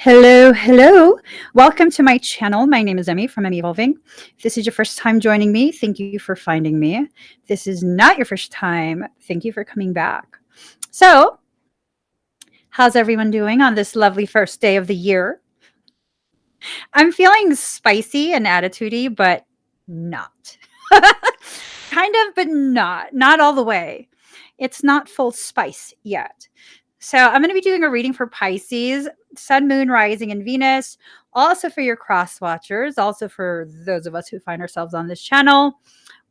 Hello, hello. Welcome to my channel. My name is Emmy from Emmy Evolving. If this is your first time joining me, thank you for finding me. If this is not your first time, thank you for coming back. So, how's everyone doing on this lovely first day of the year? I'm feeling spicy and attitudey, but not. Kind of, but not. Not all the way. It's not full spice yet. So I'm going to be doing a reading for Pisces, Sun, Moon, Rising, and Venus. Also for your cross watchers. Also for those of us who find ourselves on this channel.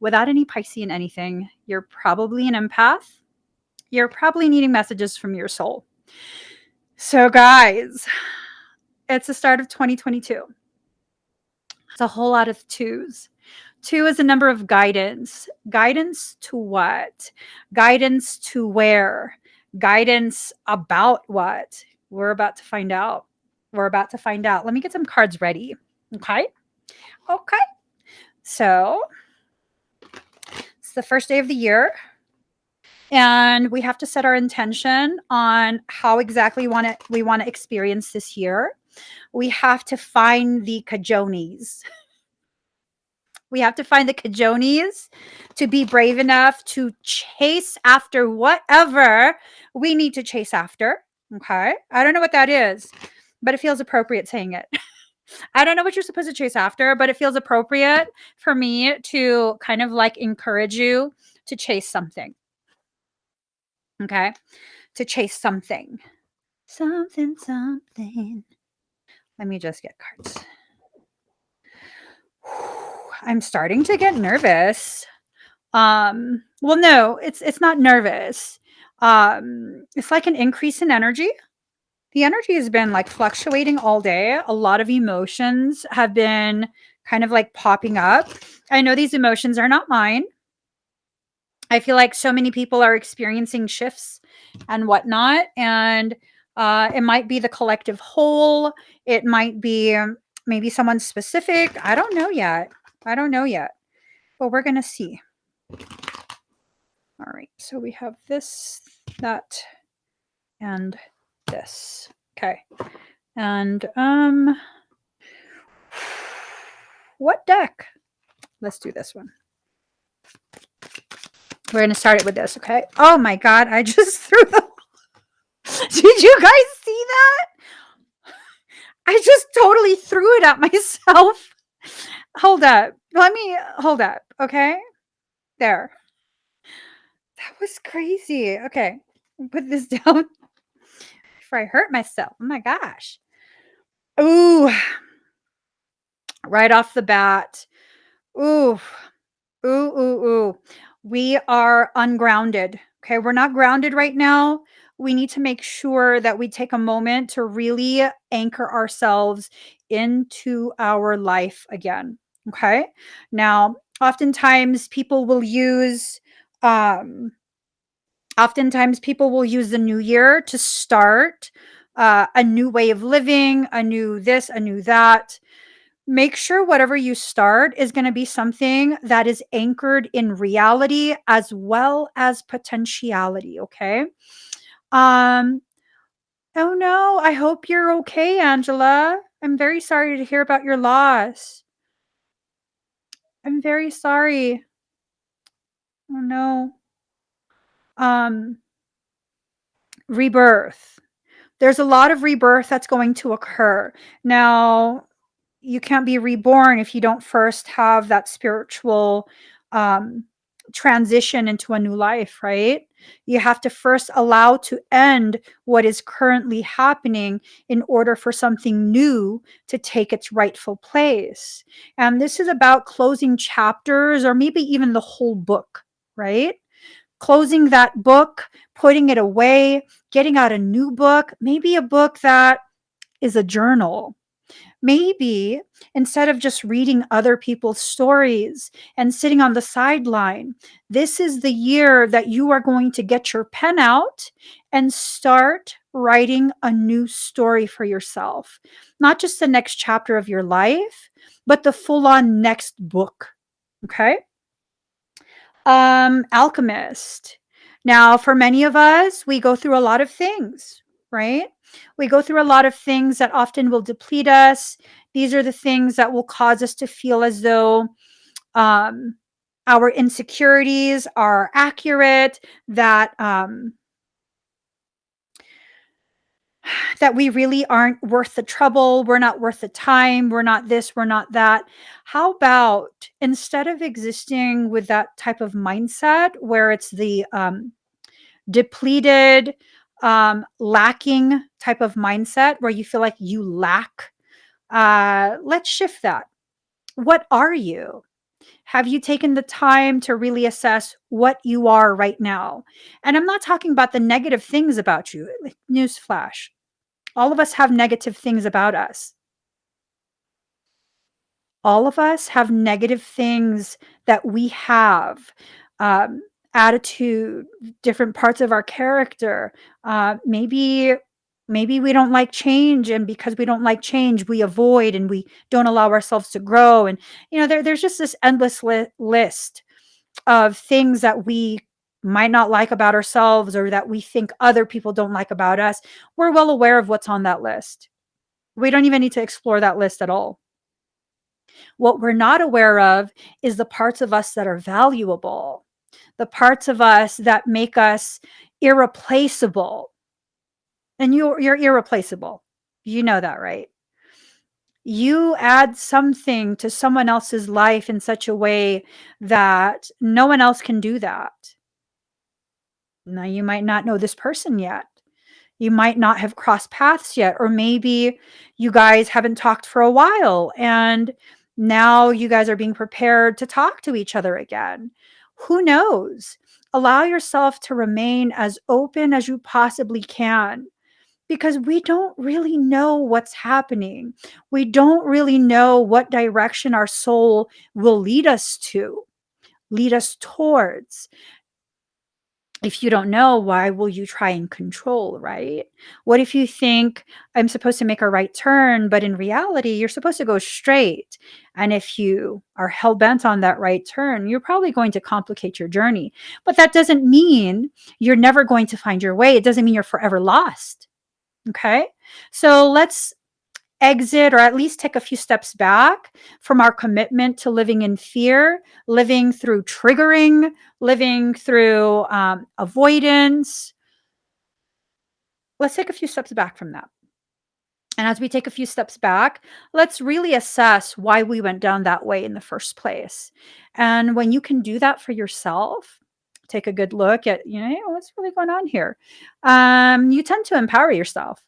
Without any Piscean anything, you're probably an empath. You're probably needing messages from your soul. So guys, it's the start of 2022. It's a whole lot of twos. 2 is a number of guidance. Guidance to what? Guidance to where? Guidance about what? We're about to find out. We're about to find out. Let me get some cards ready. Okay. Okay. So it's the first day of the year. And we have to set our intention on how exactly we want to experience this year. We have to find the cajonies. We have to find the cajonies to be brave enough to chase after whatever we need to chase after. Okay. I don't know what that is, but it feels appropriate saying it. I don't know what you're supposed to chase after, but it feels appropriate for me to kind of like encourage you to chase something. Okay. To chase something. Something. Let me just get cards. I'm starting to get nervous. Well, no, it's not nervous. It's like an increase in energy. The energy has been like fluctuating all day. A lot of emotions have been kind of like popping up. I know these emotions are not mine. I feel like so many people are experiencing shifts and whatnot. And it might be the collective whole. It might be maybe someone specific. I don't know yet. But we're going to see. All right. So we have this, that, and this. Okay. And what deck? Let's do this one. We're going to start it with this, okay? Oh my God, I just threw the... Did you guys see that? I just totally threw it at myself. Hold up. Hold up, okay? There. That was crazy. Okay, put this down before I hurt myself. Oh my gosh. Ooh. Right off the bat. Ooh. Ooh. We are ungrounded. Okay, we're not grounded right now. We need to make sure that we take a moment to really anchor ourselves into our life again. Okay. Now, oftentimes people will use the new year to start a new way of living, a new this, a new that. Make sure whatever you start is going to be something that is anchored in reality as well as potentiality. Okay. Oh no, I hope you're okay, Angela. I'm very sorry to hear about your loss. I'm very sorry. Oh no. Rebirth. There's a lot of rebirth that's going to occur. Now, you can't be reborn if you don't first have that spiritual transition into a new life, right? You have to first allow to end what is currently happening in order for something new to take its rightful place. And this is about closing chapters or maybe even the whole book, right? Closing that book, putting it away, getting out a new book, maybe a book that is a journal. Maybe instead of just reading other people's stories and sitting on the sideline, this is the year that you are going to get your pen out and start writing a new story for yourself. Not just the next chapter of your life, but the full on next book. Okay. Alchemist. Now, for many of us, we go through a lot of things, right? We go through a lot of things that often will deplete us. These are the things that will cause us to feel as though um, our insecurities are accurate, that we really aren't worth the trouble, we're not worth the time, we're not this, we're not that. How about instead of existing with that type of mindset where it's the depleted, lacking type of mindset where you feel like you lack, let's shift that. What are you? Have you taken the time to really assess what you are right now? And I'm not talking about the negative things about you. Like, newsflash, all of us have negative things about us. All of us have negative things that we have, um, attitude, different parts of our character. Maybe we don't like change, and because we don't like change, we avoid and we don't allow ourselves to grow. And there's just this endless list of things that we might not like about ourselves or that we think other people don't like about us. We're well aware of what's on that list. We don't even need to explore that list at all. What we're not aware of is the parts of us that are valuable, the parts of us that make us irreplaceable. And you're irreplaceable. You know that, right? You add something to someone else's life in such a way that no one else can do that. Now, you might not know this person yet. You might not have crossed paths yet, or maybe you guys haven't talked for a while and now you guys are being prepared to talk to each other again. Who knows? Allow yourself to remain as open as you possibly can, because we don't really know what's happening. We don't really know what direction our soul will lead us towards. If you don't know, why will you try and control, right? What if you think I'm supposed to make a right turn, but in reality, you're supposed to go straight? And if you are hell bent on that right turn, you're probably going to complicate your journey. But that doesn't mean you're never going to find your way. It doesn't mean you're forever lost. Okay. So let's exit, or at least take a few steps back from our commitment to living in fear, living through triggering, living through avoidance. Let's take a few steps back from that. And as we take a few steps back, let's really assess why we went down that way in the first place. And when you can do that for yourself, take a good look at, what's really going on here. You tend to empower yourself.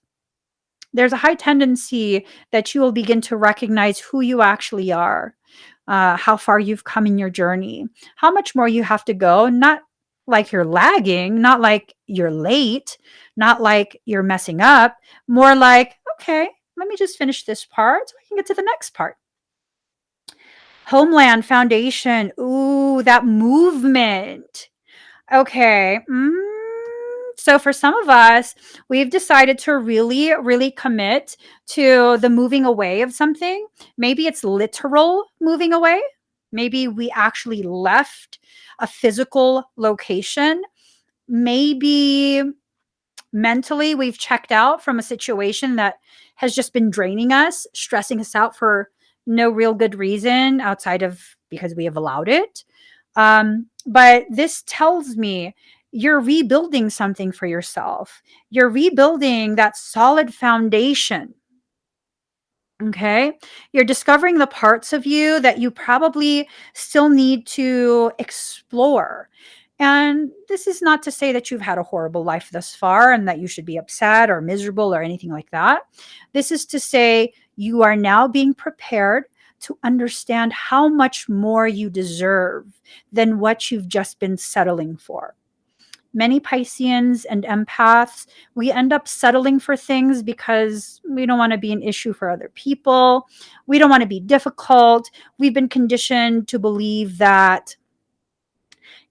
There's a high tendency that you will begin to recognize who you actually are, how far you've come in your journey, how much more you have to go, not like you're lagging, not like you're late, not like you're messing up, more like, okay, let me just finish this part so I can get to the next part. Homeland Foundation. Ooh, that movement. Okay. So for some of us, we've decided to really, really commit to the moving away of something. Maybe it's literal moving away. Maybe we actually left a physical location. Maybe mentally we've checked out from a situation that has just been draining us, stressing us out for no real good reason outside of because we have allowed it. But this tells me you're rebuilding something for yourself. You're rebuilding that solid foundation. Okay. You're discovering the parts of you that you probably still need to explore. And this is not to say that you've had a horrible life thus far and that you should be upset or miserable or anything like that. This is to say you are now being prepared to understand how much more you deserve than what you've just been settling for. Many Pisceans and empaths, we end up settling for things because we don't want to be an issue for other people. We don't want to be difficult. We've been conditioned to believe that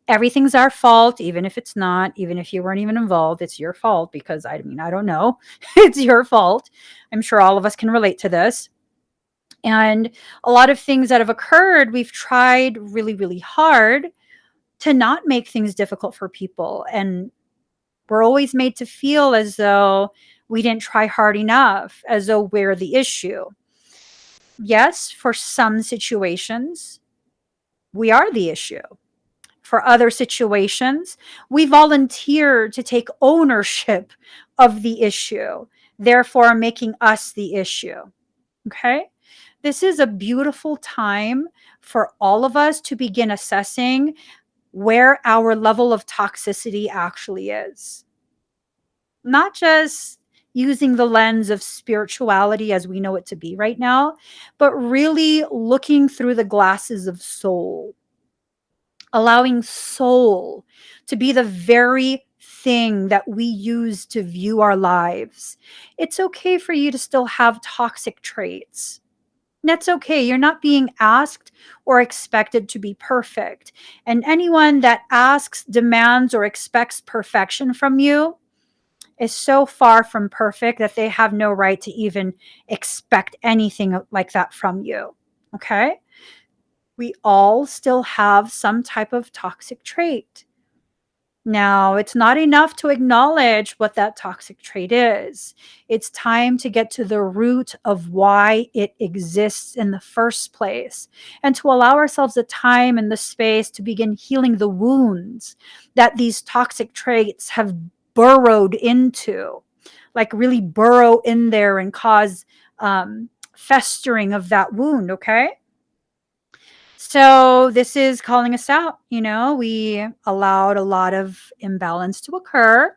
everything's our fault, even if it's not, even if you weren't even involved, it's your fault because I mean, I don't know. It's your fault. I'm sure all of us can relate to this. And a lot of things that have occurred, we've tried really, really hard to not make things difficult for people. And we're always made to feel as though we didn't try hard enough, as though we're the issue. Yes, for some situations, we are the issue. For other situations, we volunteer to take ownership of the issue, therefore making us the issue. Okay? This is a beautiful time for all of us to begin assessing where our level of toxicity actually is. Not just using the lens of spirituality as we know it to be right now, but really looking through the glasses of soul, allowing soul to be the very thing that we use to view our lives. It's okay for you to still have toxic traits. That's okay. You're not being asked or expected to be perfect. And anyone that asks, demands, or expects perfection from you is so far from perfect that they have no right to even expect anything like that from you. Okay? We all still have some type of toxic trait. Now, it's not enough to acknowledge what that toxic trait is. It's time to get to the root of why it exists in the first place and to allow ourselves the time and the space to begin healing the wounds that these toxic traits have burrowed into, like really burrow in there and cause festering of that wound, okay? So this is calling us out. We allowed a lot of imbalance to occur.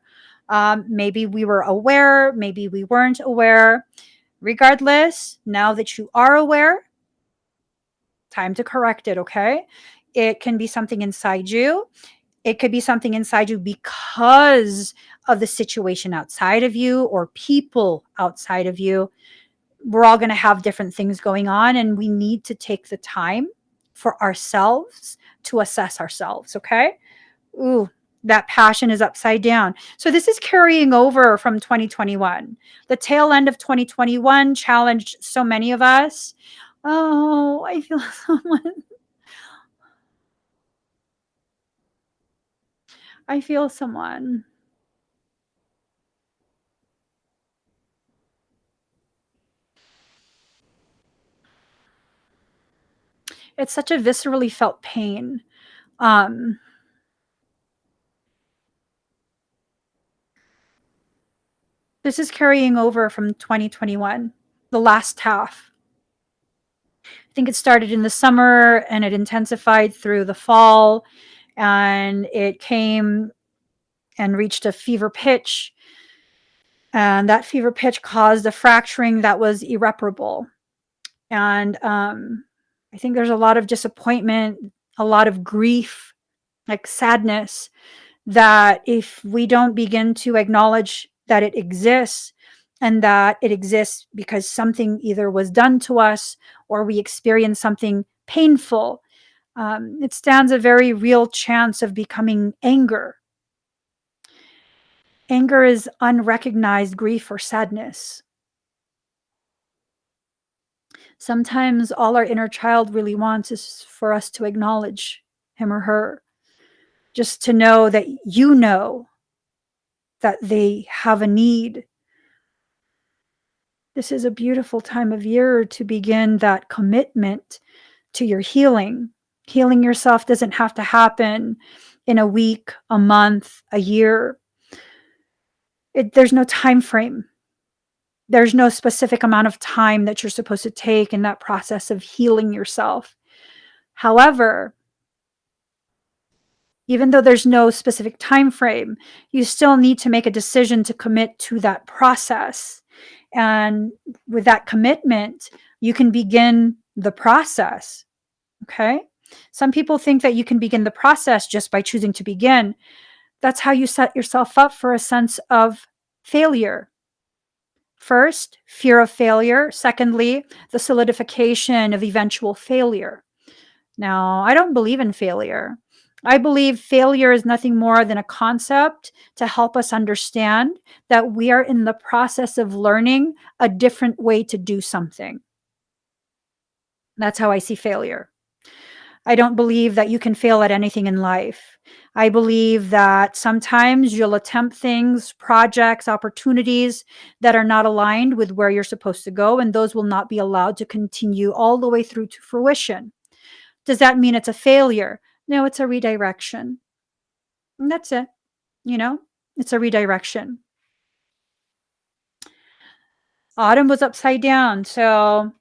Maybe we were aware, maybe we weren't aware. Regardless, now that you are aware, time to correct it, okay? It can be something inside you. It could be something inside you because of the situation outside of you or people outside of you. We're all going to have different things going on, and we need to take the time for ourselves to assess ourselves. Okay. Ooh, that passion is upside down. So this is carrying over from 2021. The tail end of 2021 challenged so many of us. Oh, I feel someone. I feel someone. It's such a viscerally felt pain. Um, this is carrying over from 2021, the last half. I think it started in the summer and it intensified through the fall, and it came and reached a fever pitch. And that fever pitch caused a fracturing that was irreparable. And I think there's a lot of disappointment, a lot of grief, like sadness, that if we don't begin to acknowledge that it exists and that it exists because something either was done to us or we experienced something painful, it stands a very real chance of becoming anger. Anger is unrecognized grief or sadness. Sometimes all our inner child really wants is for us to acknowledge him or her, just to know that you know that they have a need. This is a beautiful time of year to begin that commitment to your healing. Healing yourself doesn't have to happen in a week, a month, a year. There's no time frame. There's no specific amount of time that you're supposed to take in that process of healing yourself. However, even though there's no specific time frame, you still need to make a decision to commit to that process. And with that commitment, you can begin the process. Okay? Some people think that you can begin the process just by choosing to begin. That's how you set yourself up for a sense of failure. First, fear of failure. Secondly, the solidification of eventual failure. Now, I don't believe in failure. I believe failure is nothing more than a concept to help us understand that we are in the process of learning a different way to do something. That's how I see failure. I don't believe that you can fail at anything in life. I believe that sometimes you'll attempt things, projects, opportunities that are not aligned with where you're supposed to go, and those will not be allowed to continue all the way through to fruition. Does that mean it's a failure? No, it's a redirection. And that's it. You know, it's a redirection. Autumn was upside down. So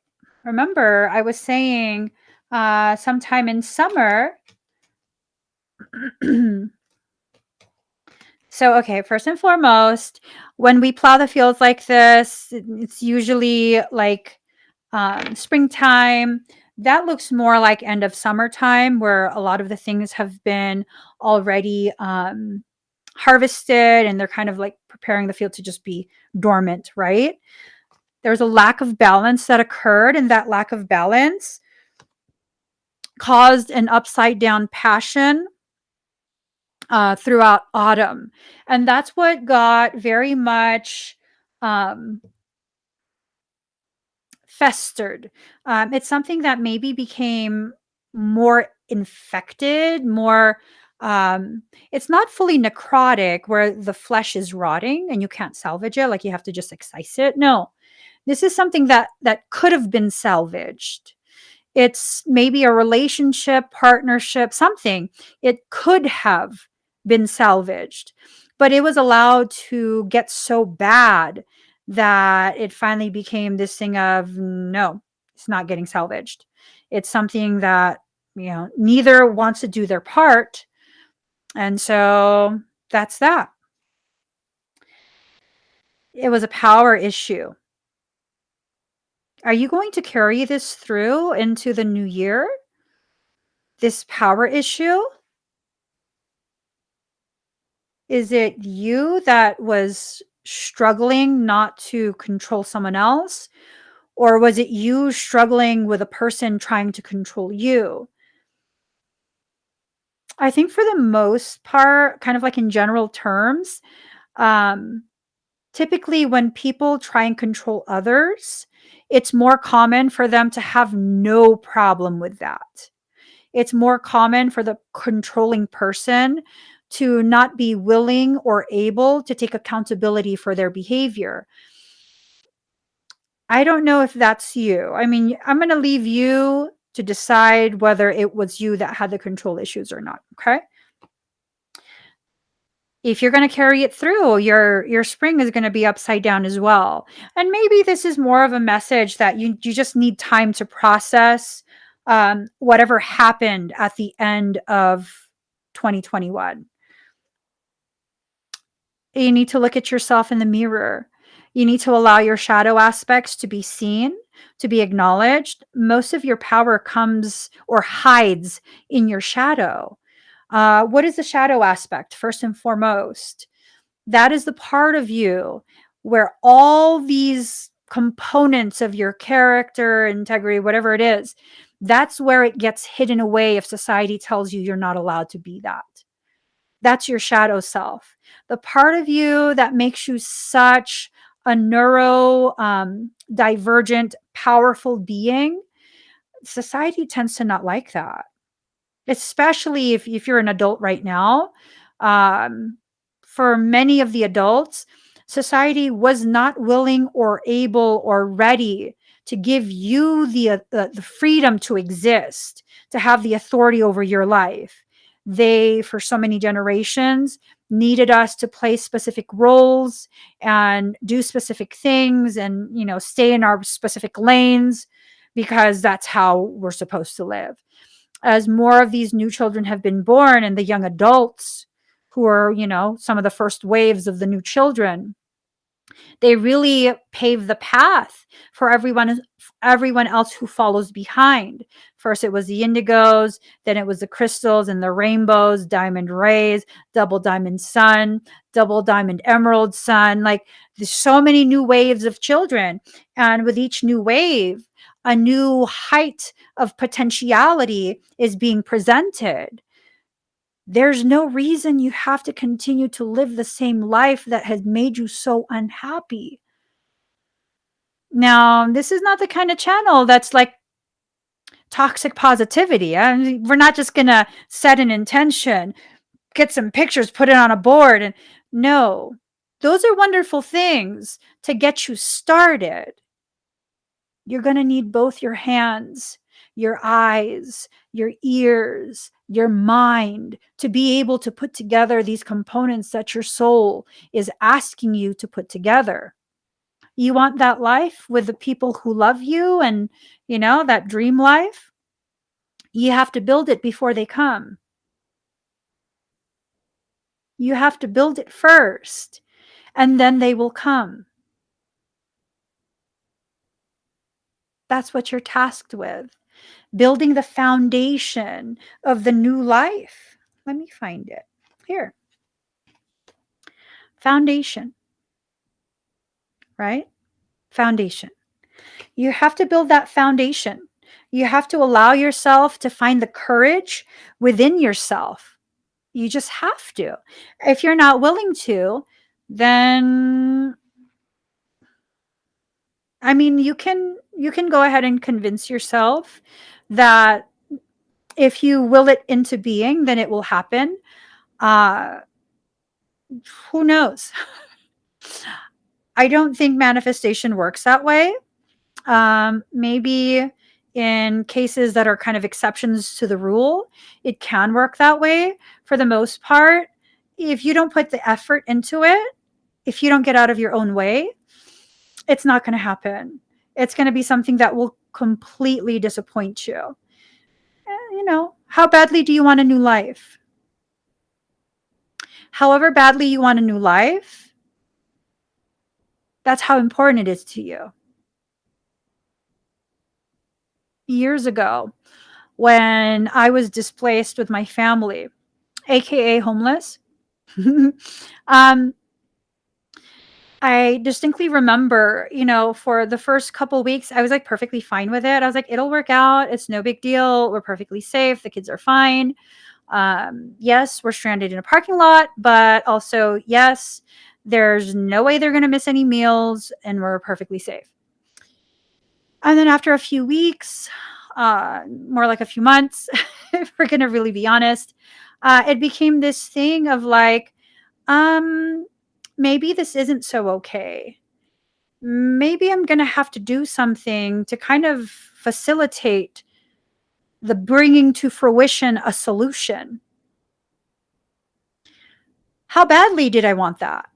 remember, I was saying sometime in summer. So, okay, first and foremost, when we plow the fields like this, it's usually like springtime. That looks more like end of summertime, where a lot of the things have been already harvested and they're kind of like preparing the field to just be dormant, right? There's a lack of balance that occurred, and that lack of balance caused an upside down passion throughout autumn. And that's what got very much um, festered. It's something that maybe became more infected, more. It's not fully necrotic where the flesh is rotting and you can't salvage it, like you have to just excise it. No, this is something that could have been salvaged. It's maybe a relationship, partnership, something. It could have been salvaged, but it was allowed to get so bad that it finally became this thing of no, it's not getting salvaged. It's something that, neither wants to do their part. And so that's that. It was a power issue. Are you going to carry this through into the new year? This power issue? Is it you that was struggling not to control someone else? Or was it you struggling with a person trying to control you? I think for the most part, kind of like in general terms, um, typically when people try and control others, it's more common for them to have no problem with that. It's more common for the controlling person to not be willing or able to take accountability for their behavior. I don't know if that's you. I mean, I'm going to leave you to decide whether it was you that had the control issues or not. Okay. If you're going to carry it through, your spring is going to be upside down as well. And maybe this is more of a message that you just need time to process whatever happened at the end of 2021. You need to look at yourself in the mirror. You need to allow your shadow aspects to be seen, to be acknowledged. Most of your power comes or hides in your shadow. What is the shadow aspect? First and foremost, that is the part of you where all these components of your character, integrity, whatever it is, that's where it gets hidden away if society tells you you're not allowed to be that. That's your shadow self. The part of you that makes you such a neuro divergent, powerful being, society tends to not like that, especially if you're an adult right now. Um, for many of the adults, society was not willing or able or ready to give you the freedom to exist, to have the authority over your life. They, for so many generations, needed us to play specific roles and do specific things and, stay in our specific lanes because that's how we're supposed to live. As more of these new children have been born and the young adults who are, some of the first waves of the new children, They really pave the path for everyone else who follows behind. First it was the indigos, then it was the crystals and the rainbows, diamond rays, double diamond sun, double diamond emerald sun. Like, there's so many new waves of children, and with each new wave, a new height of potentiality is being presented. There's no reason you have to continue to live the same life that has made you so unhappy. Now, this is not the kind of channel that's like toxic positivity. I mean, we're not just going to set an intention, get some pictures, put it on a board. And no, those are wonderful things to get you started. You're going to need both your hands, your eyes, your ears, your mind to be able to put together these components that your soul is asking you to put together. You want that life with the people who love you and, that dream life? You have to build it before they come. You have to build it first, and then they will come. That's what you're tasked with. Building the foundation of the new life. Let me find it. Here. Foundation. Right? Foundation. You have to build that foundation. You have to allow yourself to find the courage within yourself. You just have to. If you're not willing to, then I mean, you can go ahead and convince yourself that if you will it into being, then it will happen. Uh, who knows? I don't think manifestation works that way. Maybe in cases that are kind of exceptions to the rule, it can work that way. For the most part, if you don't put the effort into it, if you don't get out of your own way, it's not going to happen. It's going to be something that will completely disappoint you. How badly do you want a new life? However badly you want a new life, that's how important it is to you. Years ago, when I was displaced with my family, aka homeless, I distinctly remember, for the first couple weeks, I was like perfectly fine with it. I was like, it'll work out. It's no big deal. We're perfectly safe. The kids are fine. Yes, we're stranded in a parking lot, but also, yes, there's no way they're going to miss any meals and we're perfectly safe. And then after a few weeks, more like a few months, if we're going to really be honest, it became this thing of like, maybe this isn't so okay. Maybe I'm going to have to do something to kind of facilitate the bringing to fruition a solution. How badly did I want that?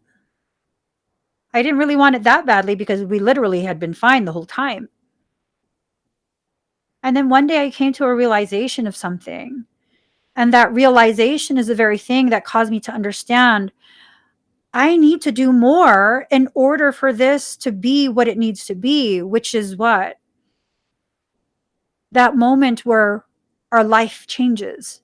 I didn't really want it that badly because we literally had been fine the whole time. And then one day I came to a realization of something. And that realization is the very thing that caused me to understand I need to do more in order for this to be what it needs to be, which is what? That moment where our life changes.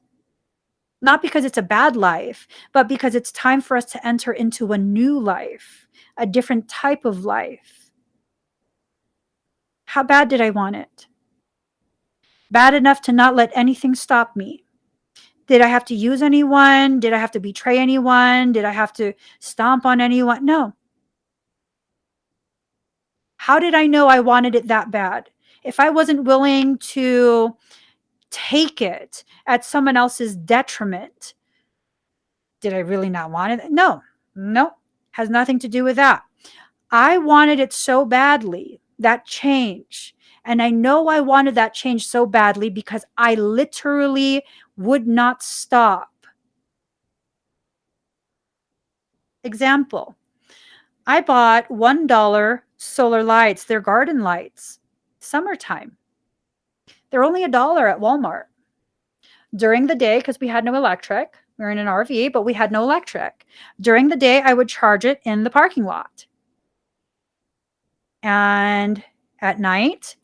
Not because it's a bad life, but because it's time for us to enter into a new life, a different type of life. How bad did I want it? Bad enough to not let anything stop me. Did I have to use anyone? Did I have to betray anyone? Did I have to stomp on anyone? No. How did I know I wanted it that bad? If I wasn't willing to take it at someone else's detriment, did I really not want it? No, has nothing to do with that. I wanted it so badly, that change. And I know I wanted that change so badly because I literally would not stop. Example, I bought $1 solar lights. They're garden lights. Summertime. They're only $1 at Walmart. During the day, because we had no electric, we were in an RV, but we had no electric. During the day, I would charge it in the parking lot. And at night,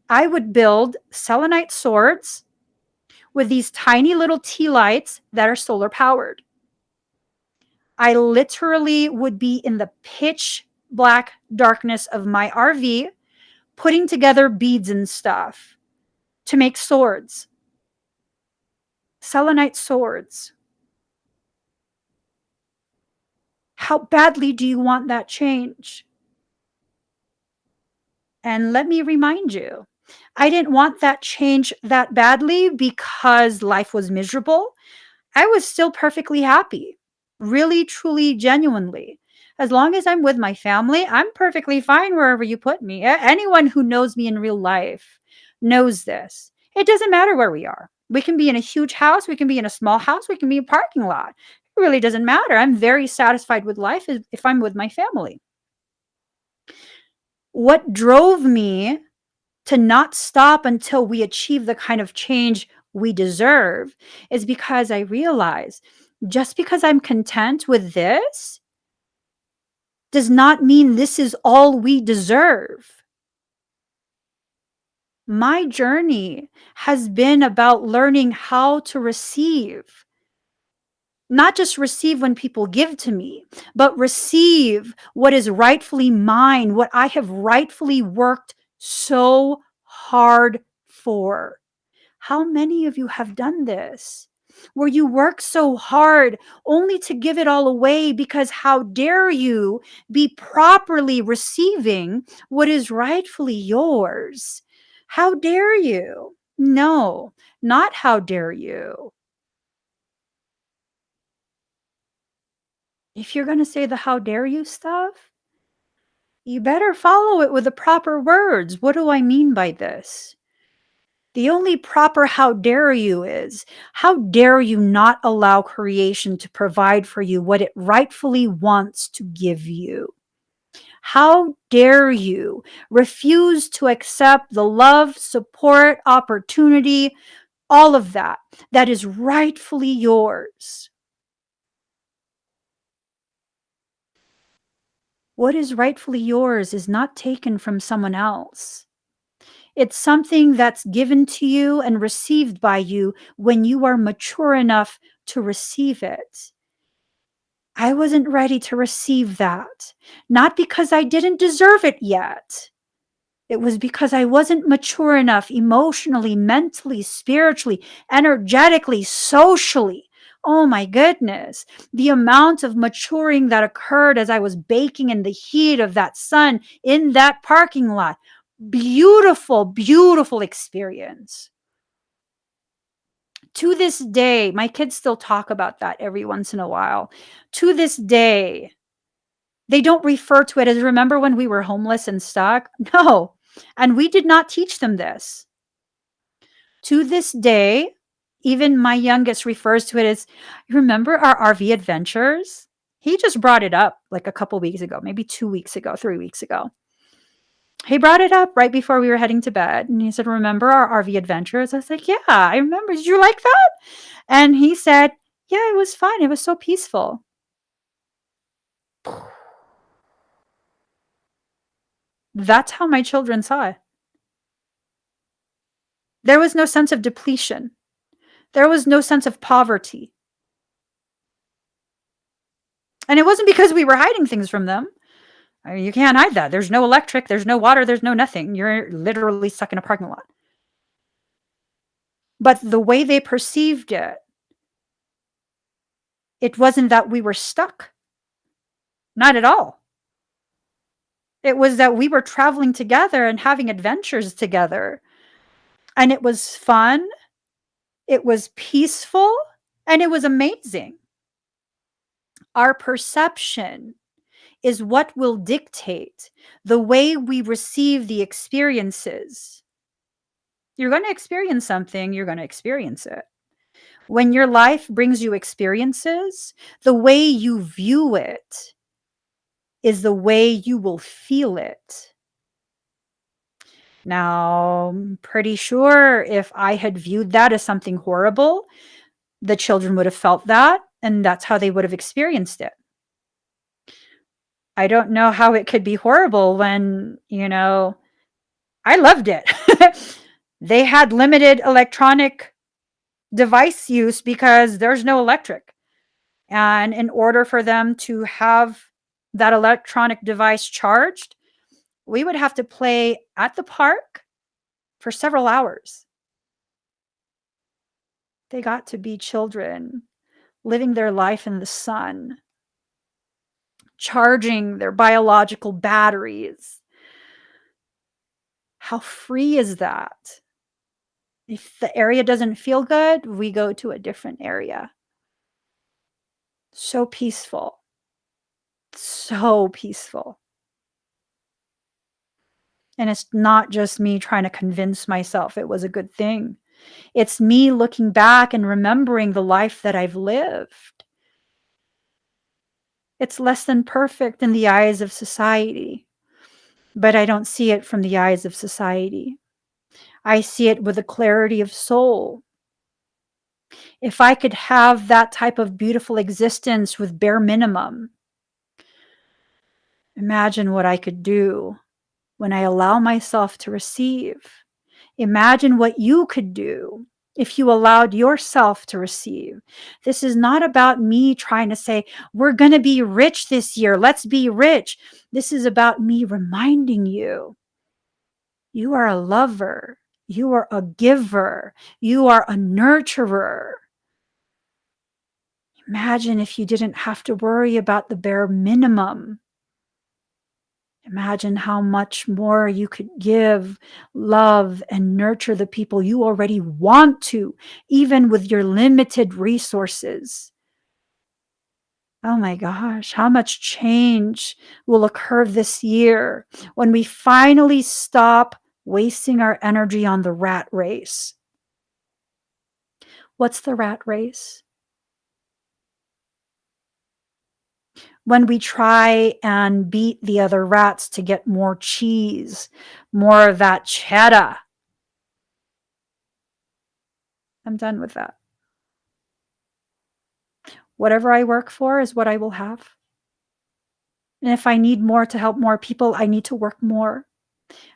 I would build selenite swords with these tiny little tea lights that are solar powered. I literally would be in the pitch black darkness of my RV putting together beads and stuff to make swords. Selenite swords. How badly do you want that change? And let me remind you, I didn't want that change that badly because life was miserable. I was still perfectly happy, really, truly, genuinely. As long as I'm with my family, I'm perfectly fine wherever you put me. Anyone who knows me in real life knows this. It doesn't matter where we are. We can be in a huge house, we can be in a small house, we can be in a parking lot. It really doesn't matter. I'm very satisfied with life if I'm with my family. What drove me to not stop until we achieve the kind of change we deserve is because I realize just because I'm content with this does not mean this is all we deserve. My journey has been about learning how to receive, not just receive when people give to me, but receive what is rightfully mine, what I have rightfully worked so hard for. How many of you have done this? Where you work so hard only to give it all away because how dare you be properly receiving what is rightfully yours? How dare you? No, not how dare you. If you're going to say the how dare you stuff, you better follow it with the proper words. What do I mean by this? The only proper how dare you is, how dare you not allow creation to provide for you what it rightfully wants to give you? How dare you refuse to accept the love, support, opportunity, all of that is rightfully yours? What is rightfully yours is not taken from someone else. It's something that's given to you and received by you when you are mature enough to receive it. I wasn't ready to receive that, not because I didn't deserve it yet. It was because I wasn't mature enough emotionally, mentally, spiritually, energetically, socially. Oh my goodness. The amount of maturing that occurred as I was baking in the heat of that sun in that parking lot. Beautiful, beautiful experience. To this day, my kids still talk about that every once in a while. To this day, they don't refer to it as, remember when we were homeless and stuck? No. And we did not teach them this. To this day, even my youngest refers to it as, remember our RV adventures? He just brought it up like a couple weeks ago, maybe 2 weeks ago, 3 weeks ago. He brought it up right before we were heading to bed. And he said, remember our RV adventures? I was like, yeah, I remember. Did you like that? And he said, yeah, it was fun. It was so peaceful. That's how my children saw it. There was no sense of depletion. There was no sense of poverty. And it wasn't because we were hiding things from them. I mean, you can't hide that. There's no electric, there's no water, there's no nothing. You're literally stuck in a parking lot. But the way they perceived it, it wasn't that we were stuck. Not at all. It was that we were traveling together and having adventures together. And it was fun, it was peaceful, and it was amazing. Our perception is what will dictate the way we receive the experiences. You're going to experience something, you're going to experience it. When your life brings you experiences, the way you view it is the way you will feel it. Now, I'm pretty sure if I had viewed that as something horrible, the children would have felt that, and that's how they would have experienced it. I don't know how it could be horrible when, I loved it. They had limited electronic device use because there's no electric. And in order for them to have that electronic device charged, we would have to play at the park for several hours. They got to be children living their life in the sun, charging their biological batteries. How free is that? If the area doesn't feel good, we go to a different area. So peaceful. So peaceful. And it's not just me trying to convince myself it was a good thing. It's me looking back and remembering the life that I've lived. It's less than perfect in the eyes of society, but I don't see it from the eyes of society. I see it with a clarity of soul. If I could have that type of beautiful existence with bare minimum, imagine what I could do when I allow myself to receive. Imagine what you could do if you allowed yourself to receive. This is not about me trying to say, we're going to be rich this year. Let's be rich. This is about me reminding you, you are a lover. You are a giver. You are a nurturer. Imagine if you didn't have to worry about the bare minimum. Imagine how much more you could give, love, and nurture the people you already want to, even with your limited resources. Oh my gosh, how much change will occur this year when we finally stop wasting our energy on the rat race. What's the rat race? When we try and beat the other rats to get more cheese, more of that cheddar. I'm done with that. Whatever I work for is what I will have. And if I need more to help more people, I need to work more.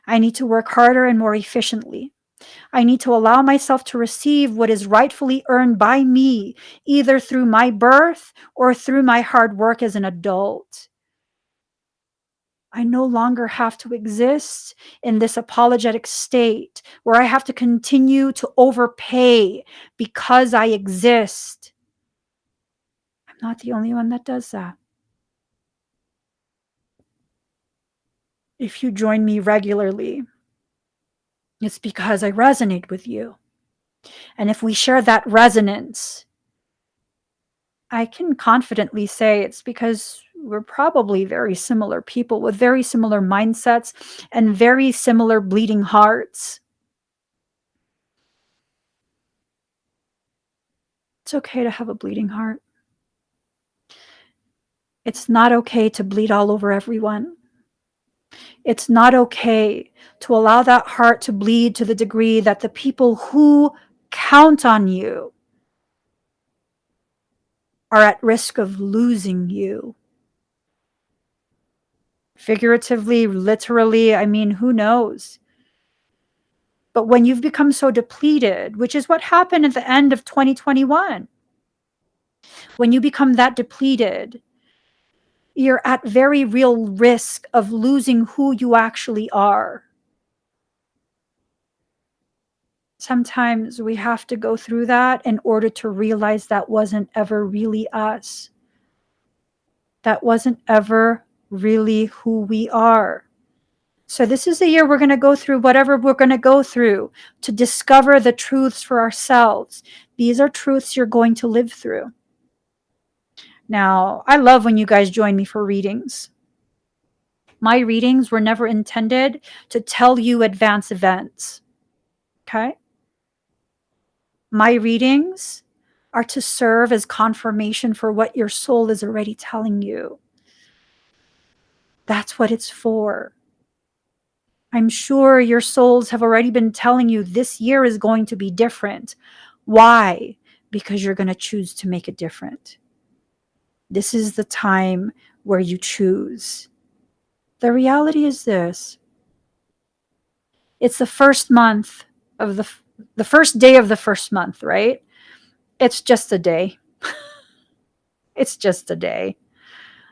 I need to work harder and more efficiently. I need to allow myself to receive what is rightfully earned by me, either through my birth or through my hard work as an adult. I no longer have to exist in this apologetic state where I have to continue to overpay because I exist. I'm not the only one that does that. If you join me regularly, it's because I resonate with you. And if we share that resonance, I can confidently say it's because we're probably very similar people with very similar mindsets and very similar bleeding hearts. It's okay to have a bleeding heart. It's not okay to bleed all over everyone. It's not okay to allow that heart to bleed to the degree that the people who count on you are at risk of losing you. Figuratively, literally, I mean, who knows? But when you've become so depleted, which is what happened at the end of 2021, when you become that depleted, you're at very real risk of losing who you actually are. Sometimes we have to go through that in order to realize that wasn't ever really us. That wasn't ever really who we are. So this is the year we're going to go through whatever we're going to go through to discover the truths for ourselves. These are truths you're going to live through. Now, I love when you guys join me for readings. My readings were never intended to tell you advanced events. Okay? My readings are to serve as confirmation for what your soul is already telling you. That's what it's for. I'm sure your souls have already been telling you this year is going to be different. Why? Because you're going to choose to make it different. This is the time where you choose. The reality is this. It's the first month of the first day of the first month, right? It's just a day. It's just a day.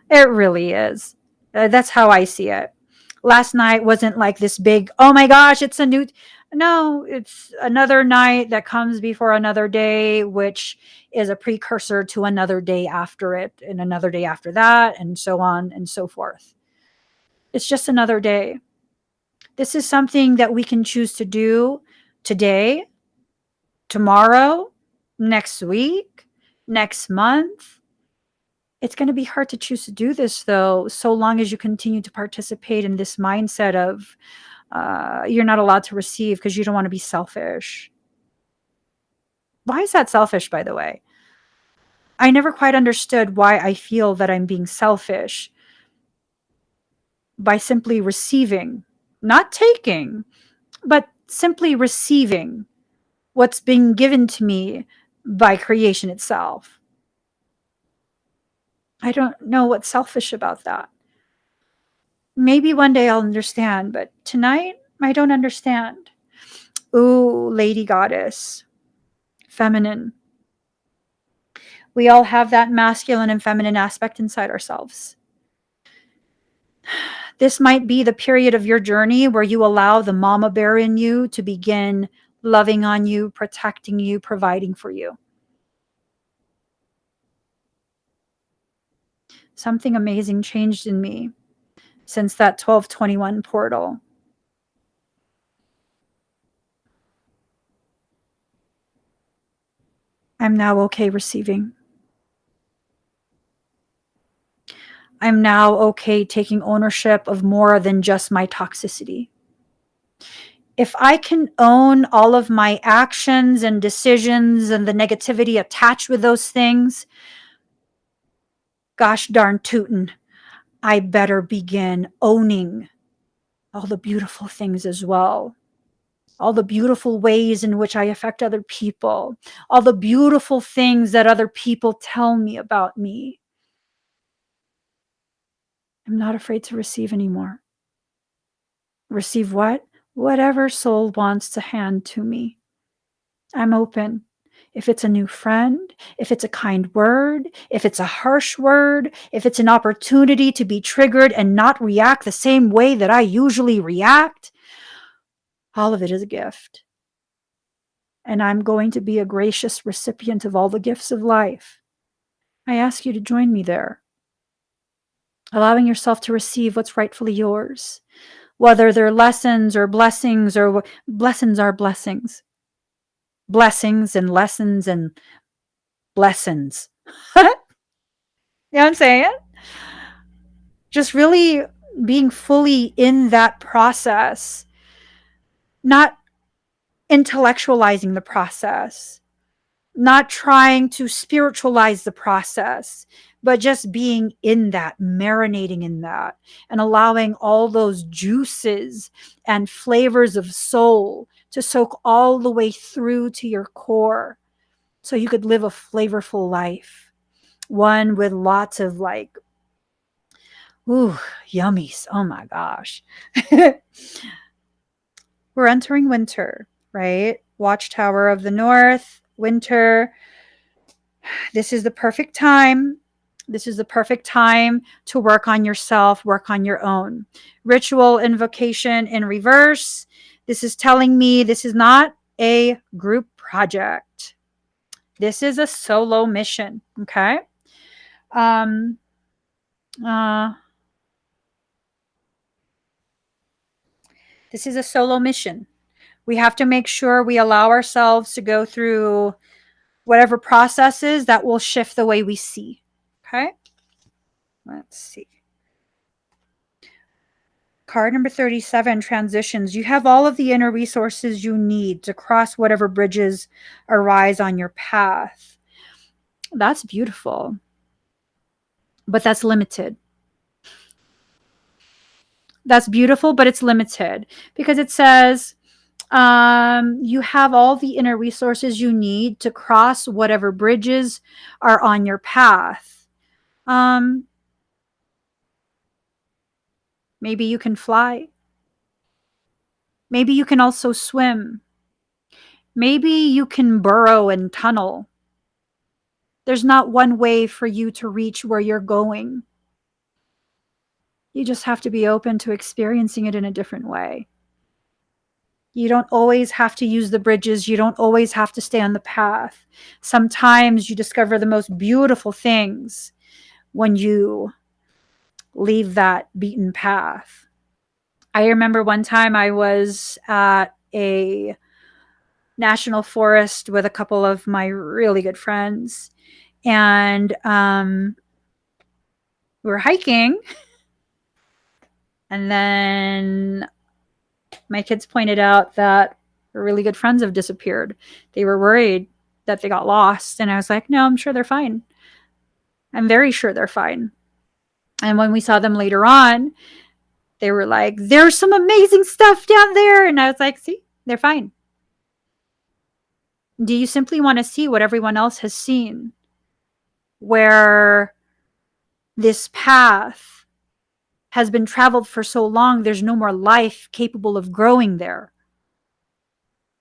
It really is. That's how I see it. Last night wasn't like this big, oh my gosh, it's a new. No, it's another night that comes before another day, which is a precursor to another day after it, and another day after that, and so on and so forth. It's just another day. This is something that we can choose to do today, tomorrow, next week, next month. It's going to be hard to choose to do this, though, so long as you continue to participate in this mindset of you're not allowed to receive because you don't want to be selfish. Why is that selfish, by the way? I never quite understood why I feel that I'm being selfish by simply receiving, not taking, but simply receiving what's being given to me by creation itself. I don't know what's selfish about that. Maybe one day I'll understand, but tonight I don't understand. Ooh, lady goddess, feminine. We all have that masculine and feminine aspect inside ourselves. This might be the period of your journey where you allow the mama bear in you to begin loving on you, protecting you, providing for you. Something amazing changed in me since that 1221 portal. I'm now okay receiving. I'm now okay taking ownership of more than just my toxicity. If I can own all of my actions and decisions and the negativity attached with those things, gosh darn tootin', I better begin owning all the beautiful things as well. All the beautiful ways in which I affect other people, all the beautiful things that other people tell me about me. I'm not afraid to receive anymore. Receive what? Whatever soul wants to hand to me. I'm open. If it's a new friend, if it's a kind word, if it's a harsh word, if it's an opportunity to be triggered and not react the same way that I usually react, all of it is a gift. And I'm going to be a gracious recipient of all the gifts of life. I ask you to join me there, allowing yourself to receive what's rightfully yours, whether they're lessons or blessings, or blessings are blessings. Blessings and lessons and blessings. You know what I'm saying? Just really being fully in that process, not intellectualizing the process, not trying to spiritualize the process, but just being in that, marinating in that, and allowing all those juices and flavors of soul to soak all the way through to your core so you could live a flavorful life. One with lots of like, ooh, yummies. Oh my gosh. We're entering winter, right? Watchtower of the North, winter. This is the perfect time. This is the perfect time to work on yourself, work on your own. Ritual invocation in reverse. This is telling me this is not a group project. This is a solo mission, okay? Um, this is a solo mission. We have to make sure we allow ourselves to go through whatever processes that will shift the way we see. Okay? Let's see. Card number 37, transitions. You have all of the inner resources you need to cross whatever bridges arise on your path. That's beautiful. But that's limited. That's beautiful, but it's limited because it says you have all the inner resources you need to cross whatever bridges are on your path. Maybe you can fly. Maybe you can also swim. Maybe you can burrow and tunnel. There's not one way for you to reach where you're going. You just have to be open to experiencing it in a different way. You don't always have to use the bridges. You don't always have to stay on the path. Sometimes you discover the most beautiful things when you leave that beaten path. I remember one time I was at a national forest with a couple of my really good friends, and we were hiking, and then my kids pointed out that our really good friends have disappeared. They were worried that they got lost, and I was like, no, I'm sure they're fine. I'm very sure they're fine. And when we saw them later on, they were like, there's some amazing stuff down there. And I was like, see, they're fine. Do you simply want to see what everyone else has seen? Where this path has been traveled for so long, there's no more life capable of growing there.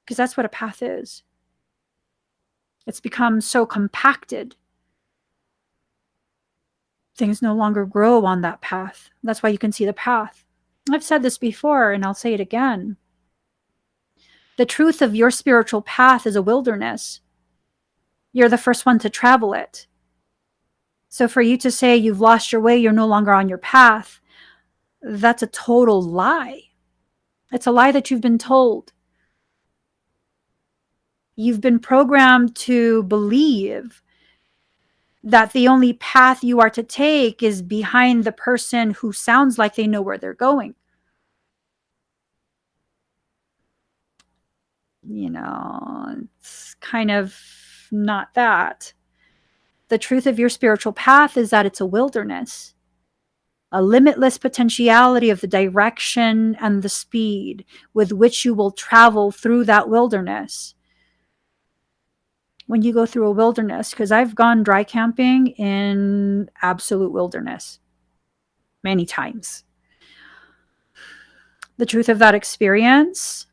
Because that's what a path is. It's become so compacted. Things no longer grow on that path. That's why you can see the path. I've said this before, and I'll say it again. The truth of your spiritual path is a wilderness. You're the first one to travel it. So for you to say you've lost your way, you're no longer on your path, that's a total lie. It's a lie that you've been told. You've been programmed to believe that the only path you are to take is behind the person who sounds like they know where they're going. You know, it's kind of not that. The truth of your spiritual path is that it's a wilderness, a limitless potentiality of the direction and the speed with which you will travel through that wilderness. When you go through a wilderness, because I've gone dry camping in absolute wilderness many times. The truth of that experience,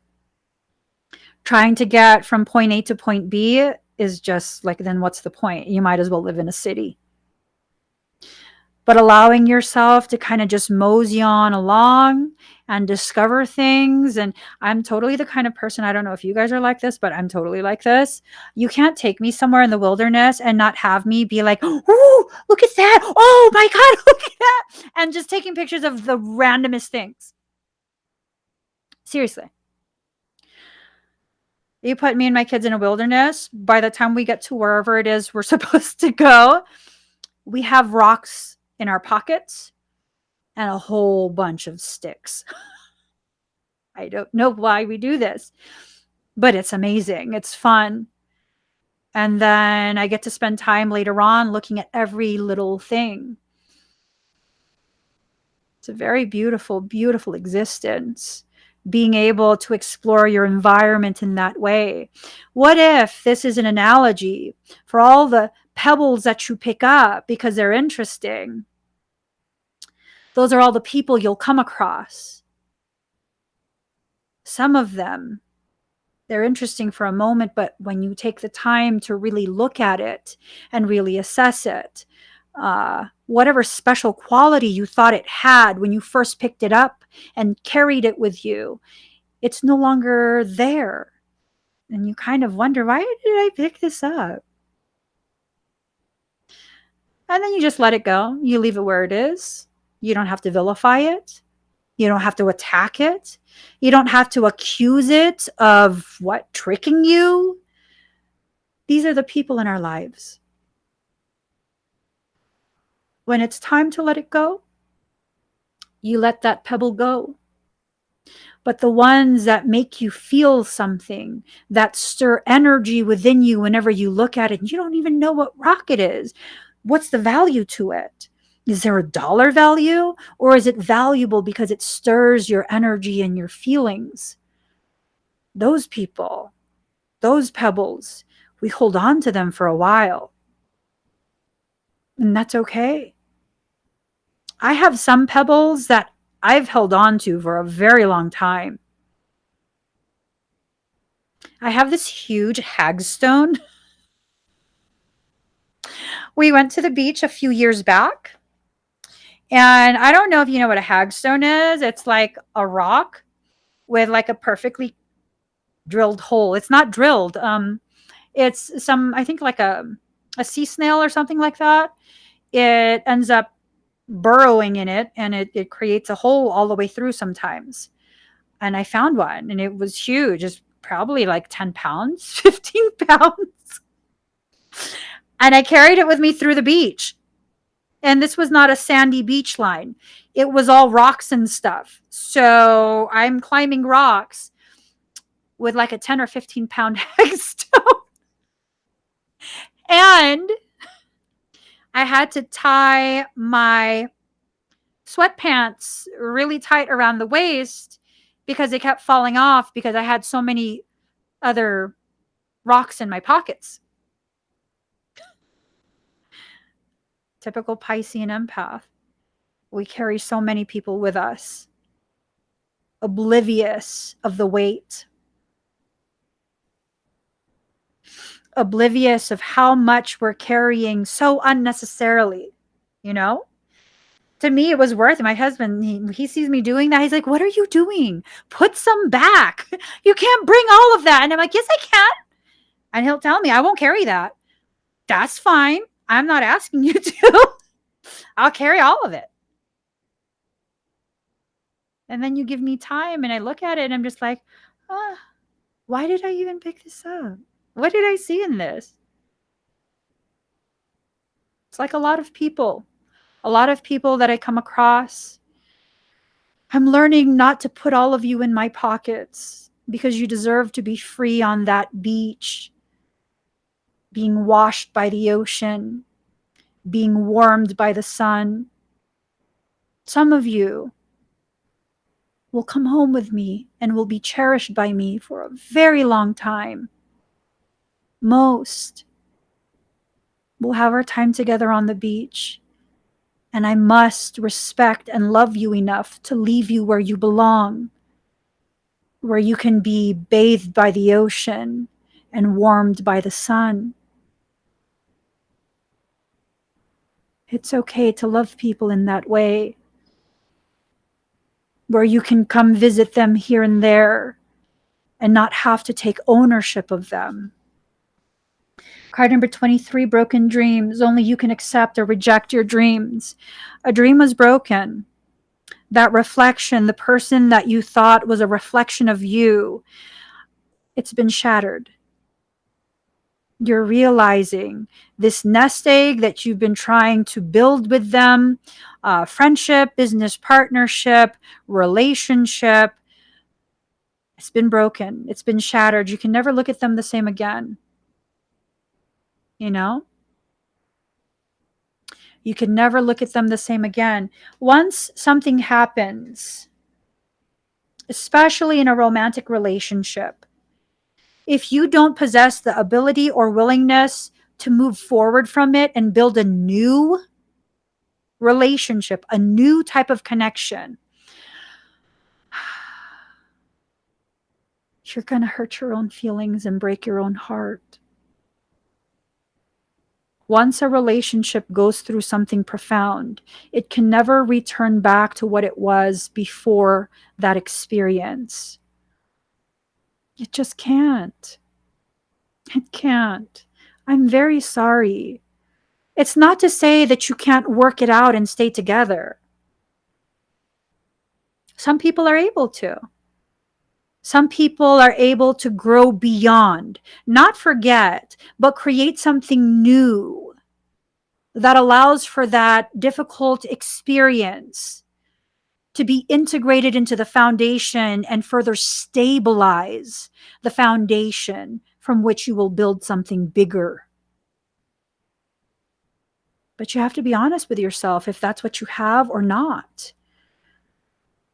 trying to get from point A to point B, is just like, then what's the point? You might as well live in a city. But allowing yourself to kind of just mosey on along and discover things. And I'm totally the kind of person, I don't know if you guys are like this, but I'm totally like this. You can't take me somewhere in the wilderness and not have me be like, oh, look at that. Oh my God, look at that. And just taking pictures of the randomest things. Seriously. You put me and my kids in a wilderness, by the time we get to wherever it is we're supposed to go, we have rocks in our pockets and a whole bunch of sticks. I don't know why we do this, but it's amazing. It's fun. And then I get to spend time later on looking at every little thing. It's a very beautiful, beautiful existence, being able to explore your environment in that way. What if this is an analogy for all the pebbles that you pick up because they're interesting? Those are all the people you'll come across. Some of them, they're interesting for a moment, but when you take the time to really look at it and really assess it, whatever special quality you thought it had when you first picked it up and carried it with you, it's no longer there. And you kind of wonder, why did I pick this up? And then you just let it go. You leave it where it is. You don't have to vilify it. You don't have to attack it. You don't have to accuse it of what, tricking you. These are the people in our lives. When it's time to let it go, you let that pebble go. But the ones that make you feel something, that stir energy within you whenever you look at it, and you don't even know what rock it is. What's the value to it? Is there a dollar value, or is it valuable because it stirs your energy and your feelings? Those people, those pebbles, we hold on to them for a while. And that's okay. I have some pebbles that I've held on to for a very long time. I have this huge hagstone. We went to the beach a few years back, and I don't know if you know what a hagstone is. It's like a rock with like a perfectly drilled hole. It's not drilled. It's some, I think, like a sea snail or something like that. It ends up burrowing in it, and it creates a hole all the way through sometimes. And I found one, and it was huge. It's probably like 10 pounds, 15 pounds. And I carried it with me through the beach. And this was not a sandy beach line, it was all rocks and stuff. So I'm climbing rocks with like a 10 or 15-pound hagstone. And I had to tie my sweatpants really tight around the waist because they kept falling off because I had so many other rocks in my pockets. Typical Piscean empath. We carry so many people with us, oblivious of the weight, oblivious of how much we're carrying so unnecessarily, you know? To me, it was worth it. My husband, he sees me doing that. He's like, what are you doing? Put some back. You can't bring all of that. And I'm like, yes, I can. And he'll tell me, I won't carry that. That's fine. I'm not asking you to. I'll carry all of it. And then you give me time and I look at it and I'm just like, why did I even pick this up? What did I see in this? It's like a lot of people that I come across. I'm learning not to put all of you in my pockets because you deserve to be free on that beach, being washed by the ocean, being warmed by the sun. Some of you will come home with me and will be cherished by me for a very long time. Most will have our time together on the beach, and I must respect and love you enough to leave you where you belong, where you can be bathed by the ocean and warmed by the sun. It's okay to love people in that way, where you can come visit them here and there and not have to take ownership of them. Card number 23, broken dreams. Only you can accept or reject your dreams. A dream was broken. That reflection, the person that you thought was a reflection of you, it's been shattered. You're realizing this nest egg that you've been trying to build with them, friendship, business partnership, relationship, it's been broken. It's been shattered. You can never look at them the same again. You know? You can never look at them the same again. Once something happens, especially in a romantic relationship, if you don't possess the ability or willingness to move forward from it and build a new relationship, a new type of connection, you're going to hurt your own feelings and break your own heart. Once a relationship goes through something profound, it can never return back to what it was before that experience. It just can't. It can't. I'm very sorry. It's not to say that you can't work it out and stay together. Some people are able to. Some people are able to grow beyond, not forget, but create something new that allows for that difficult experience to be integrated into the foundation and further stabilize the foundation from which you will build something bigger. But you have to be honest with yourself if that's what you have or not.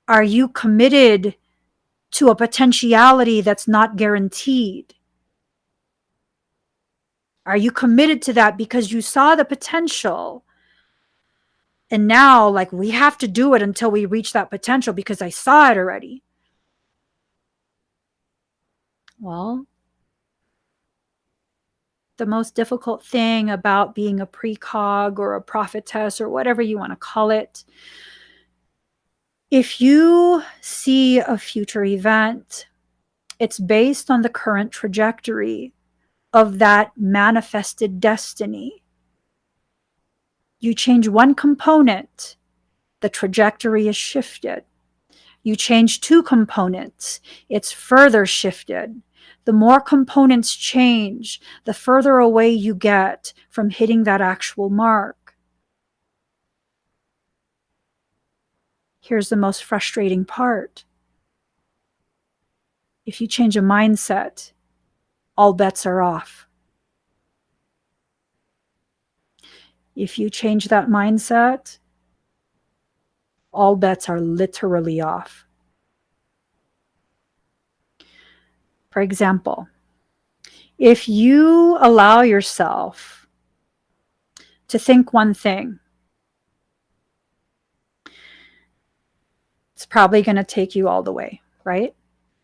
Are you committed to a potentiality that's not guaranteed? Are you committed to that because you saw the potential And now, like, we have to do it until we reach that potential because I saw it already. Well, the most difficult thing about being a precog or a prophetess or whatever you want to call it, if you see a future event, it's based on the current trajectory of that manifested destiny. You change one component, the trajectory is shifted. You change two components, it's further shifted. The more components change, the further away you get from hitting that actual mark. Here's the most frustrating part. If you change a mindset, all bets are off. If you change that mindset, all bets are literally off. For example, if you allow yourself to think one thing, it's probably going to take you all the way, right?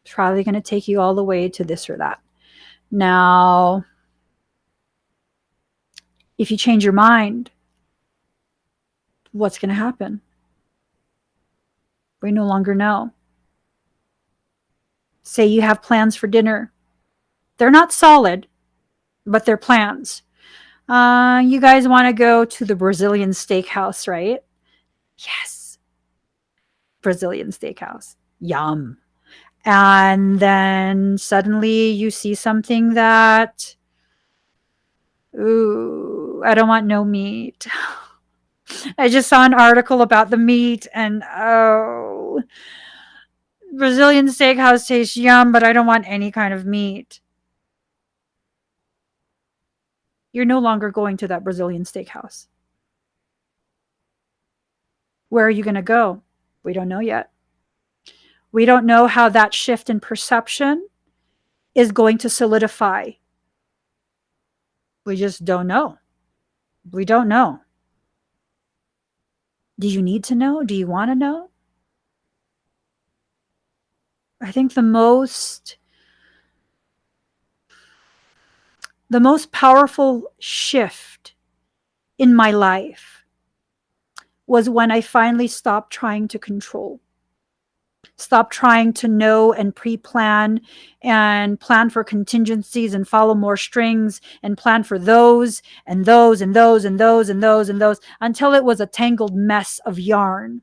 It's probably going to take you all the way to this or that. Now, if you change your mind, what's going to happen? We no longer know. Say you have plans for dinner. They're not solid, but they're plans. You guys want to go to the Brazilian steakhouse, right? Yes. Brazilian steakhouse. Yum. And then suddenly you see something that, ooh, I don't want no meat. I just saw an article about the meat and, oh, Brazilian steakhouse tastes yum, but I don't want any kind of meat. You're no longer going to that Brazilian steakhouse. Where are you going to go? We don't know yet. We don't know how that shift in perception is going to solidify. We just don't know. We don't know. Do you need to know? Do you want to know? I think the most powerful shift in my life was when I finally stopped trying to control. Stop trying to know and pre-plan and plan for contingencies and follow more strings and plan for those and those and those and those and those and those until it was a tangled mess of yarn.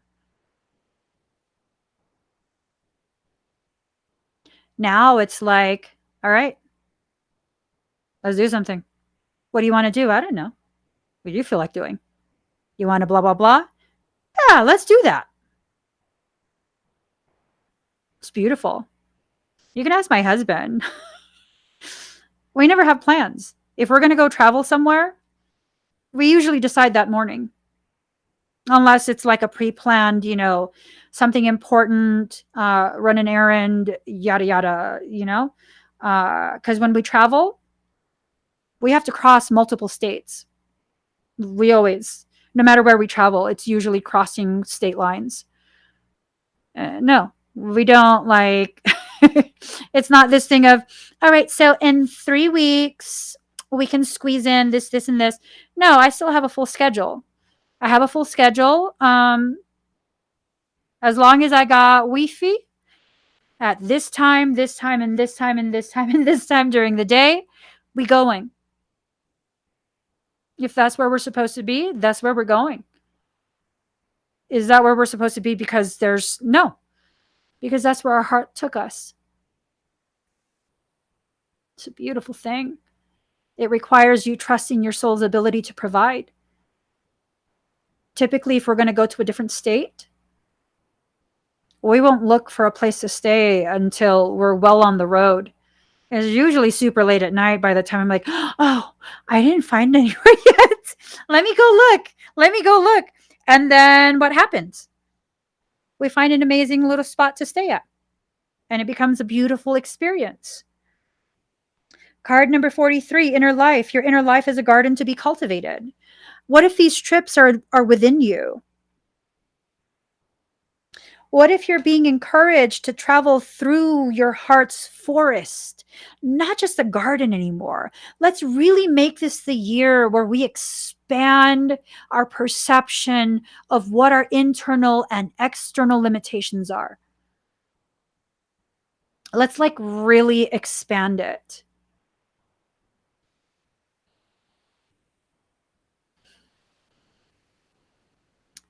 Now it's like, all right, let's do something. What do you want to do? I don't know. What do you feel like doing? You want to blah, blah, blah? Yeah, let's do that. It's beautiful. You can ask my husband. We never have plans. If we're going to go travel somewhere, we usually decide that morning. Unless it's like a pre-planned, something important, run an errand, yada, yada, because when we travel, we have to cross multiple states. We always, no matter where we travel, it's usually crossing state lines. No, we don't like, it's not this thing of, all right, so in 3 weeks, we can squeeze in this, this, and this. No, I still have a full schedule. I have a full schedule. As long as I got Wi-Fi at this time, and this time, and this time, and this time during the day, we going. If that's where we're supposed to be, that's where we're going. Is that where we're supposed to be? Because because that's where our heart took us. It's a beautiful thing. It requires you trusting your soul's ability to provide. Typically, if we're going to go to a different state, we won't look for a place to stay until we're well on the road. It's usually super late at night by the time I'm like, oh, I didn't find anywhere yet. Let me go look. And then what happens? We find an amazing little spot to stay at. And it becomes a beautiful experience. Card number 43, inner life. Your inner life is a garden to be cultivated. What if these trips are within you? What if you're being encouraged to travel through your heart's forest, not just a garden anymore? Let's really make this the year where we expand our perception of what our internal and external limitations are. Let's like really expand it.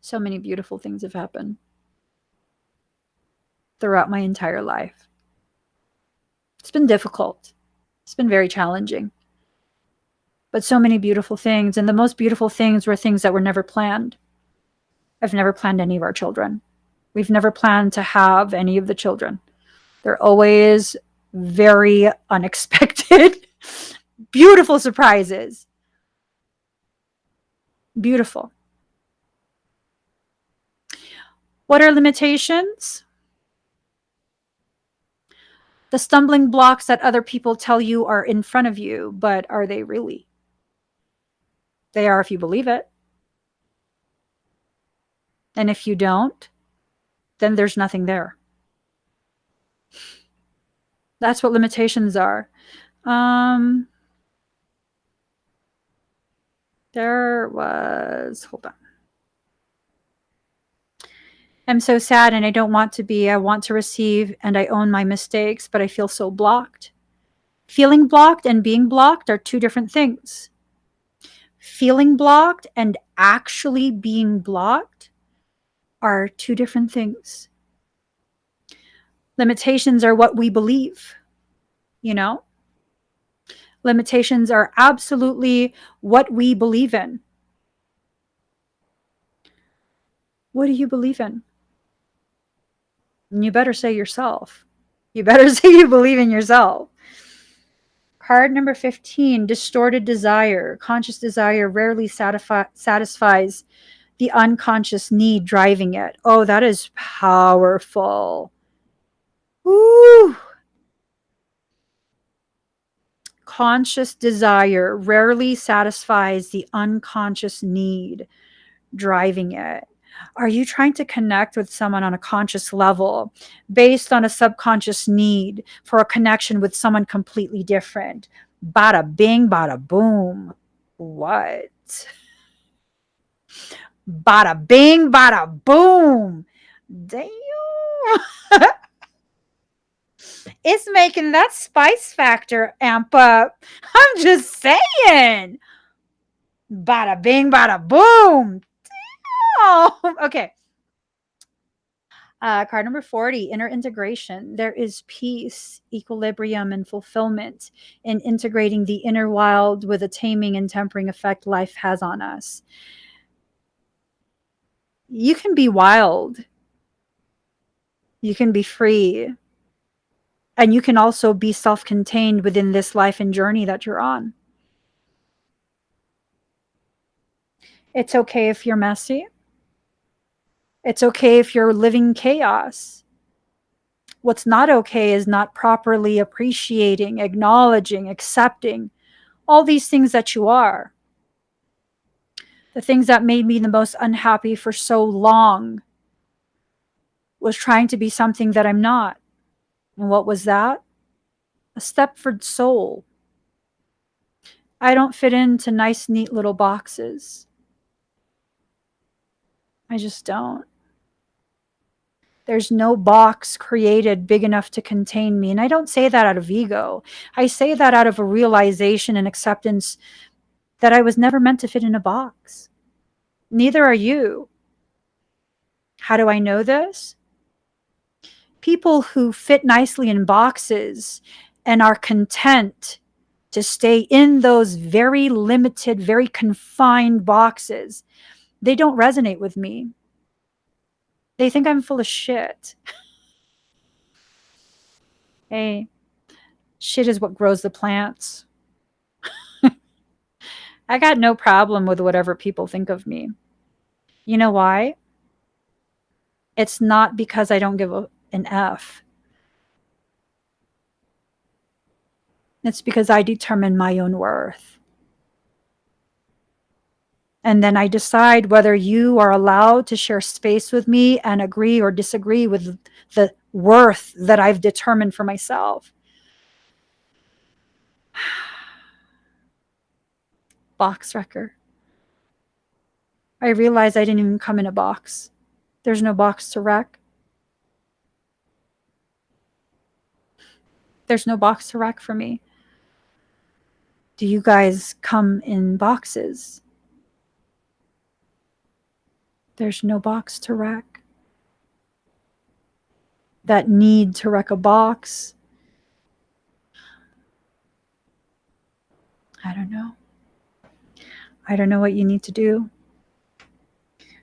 So many beautiful things have happened throughout my entire life. It's been difficult. It's been very challenging, but so many beautiful things. And the most beautiful things were things that were never planned. I've never planned any of our children. We've never planned to have any of the children. They're always very unexpected, beautiful surprises. Beautiful. What are limitations? The stumbling blocks that other people tell you are in front of you, but are they really? They are if you believe it. And if you don't, then there's nothing there. That's what limitations are. There was, hold on. I'm so sad and I don't want to be. I want to receive and I own my mistakes, but I feel so blocked. Feeling blocked and being blocked are two different things. Feeling blocked and actually being blocked are two different things. Limitations are what we believe, you know? Limitations are absolutely what we believe in. What do you believe in? And you better say yourself. You better say you believe in yourself. Card number 15, distorted desire. Conscious desire rarely satisfies the unconscious need driving it. Oh, that is powerful. Ooh. Conscious desire rarely satisfies the unconscious need driving it. Are you trying to connect with someone on a conscious level based on a subconscious need for a connection with someone completely different? Bada bing, bada boom. What? Bada bing, bada boom. Damn. It's making that spice factor amp up. I'm just saying. Bada bing, bada boom. Oh, okay. Card number 40, inner integration. There is peace, equilibrium, and fulfillment in integrating the inner wild with the taming and tempering effect life has on us. You can be wild, you can be free, and you can also be self contained within this life and journey that you're on. It's okay if you're messy. It's okay if you're living chaos. What's not okay is not properly appreciating, acknowledging, accepting all these things that you are. The things that made me the most unhappy for so long was trying to be something that I'm not. And what was that? A Stepford soul. I don't fit into nice, neat little boxes. I just don't. There's no box created big enough to contain me. And I don't say that out of ego. I say that out of a realization and acceptance that I was never meant to fit in a box. Neither are you. How do I know this? People who fit nicely in boxes and are content to stay in those very limited, very confined boxes, they don't resonate with me. They think I'm full of shit. Hey, shit is what grows the plants. I got no problem with whatever people think of me. You know why? It's not because I don't give an F. It's because I determine my own worth. And then I decide whether you are allowed to share space with me and agree or disagree with the worth that I've determined for myself. Box wrecker. I realized I didn't even come in a box. There's no box to wreck. There's no box to wreck for me. Do you guys come in boxes? There's no box to wreck. That need to wreck a box, I don't know. I don't know what you need to do.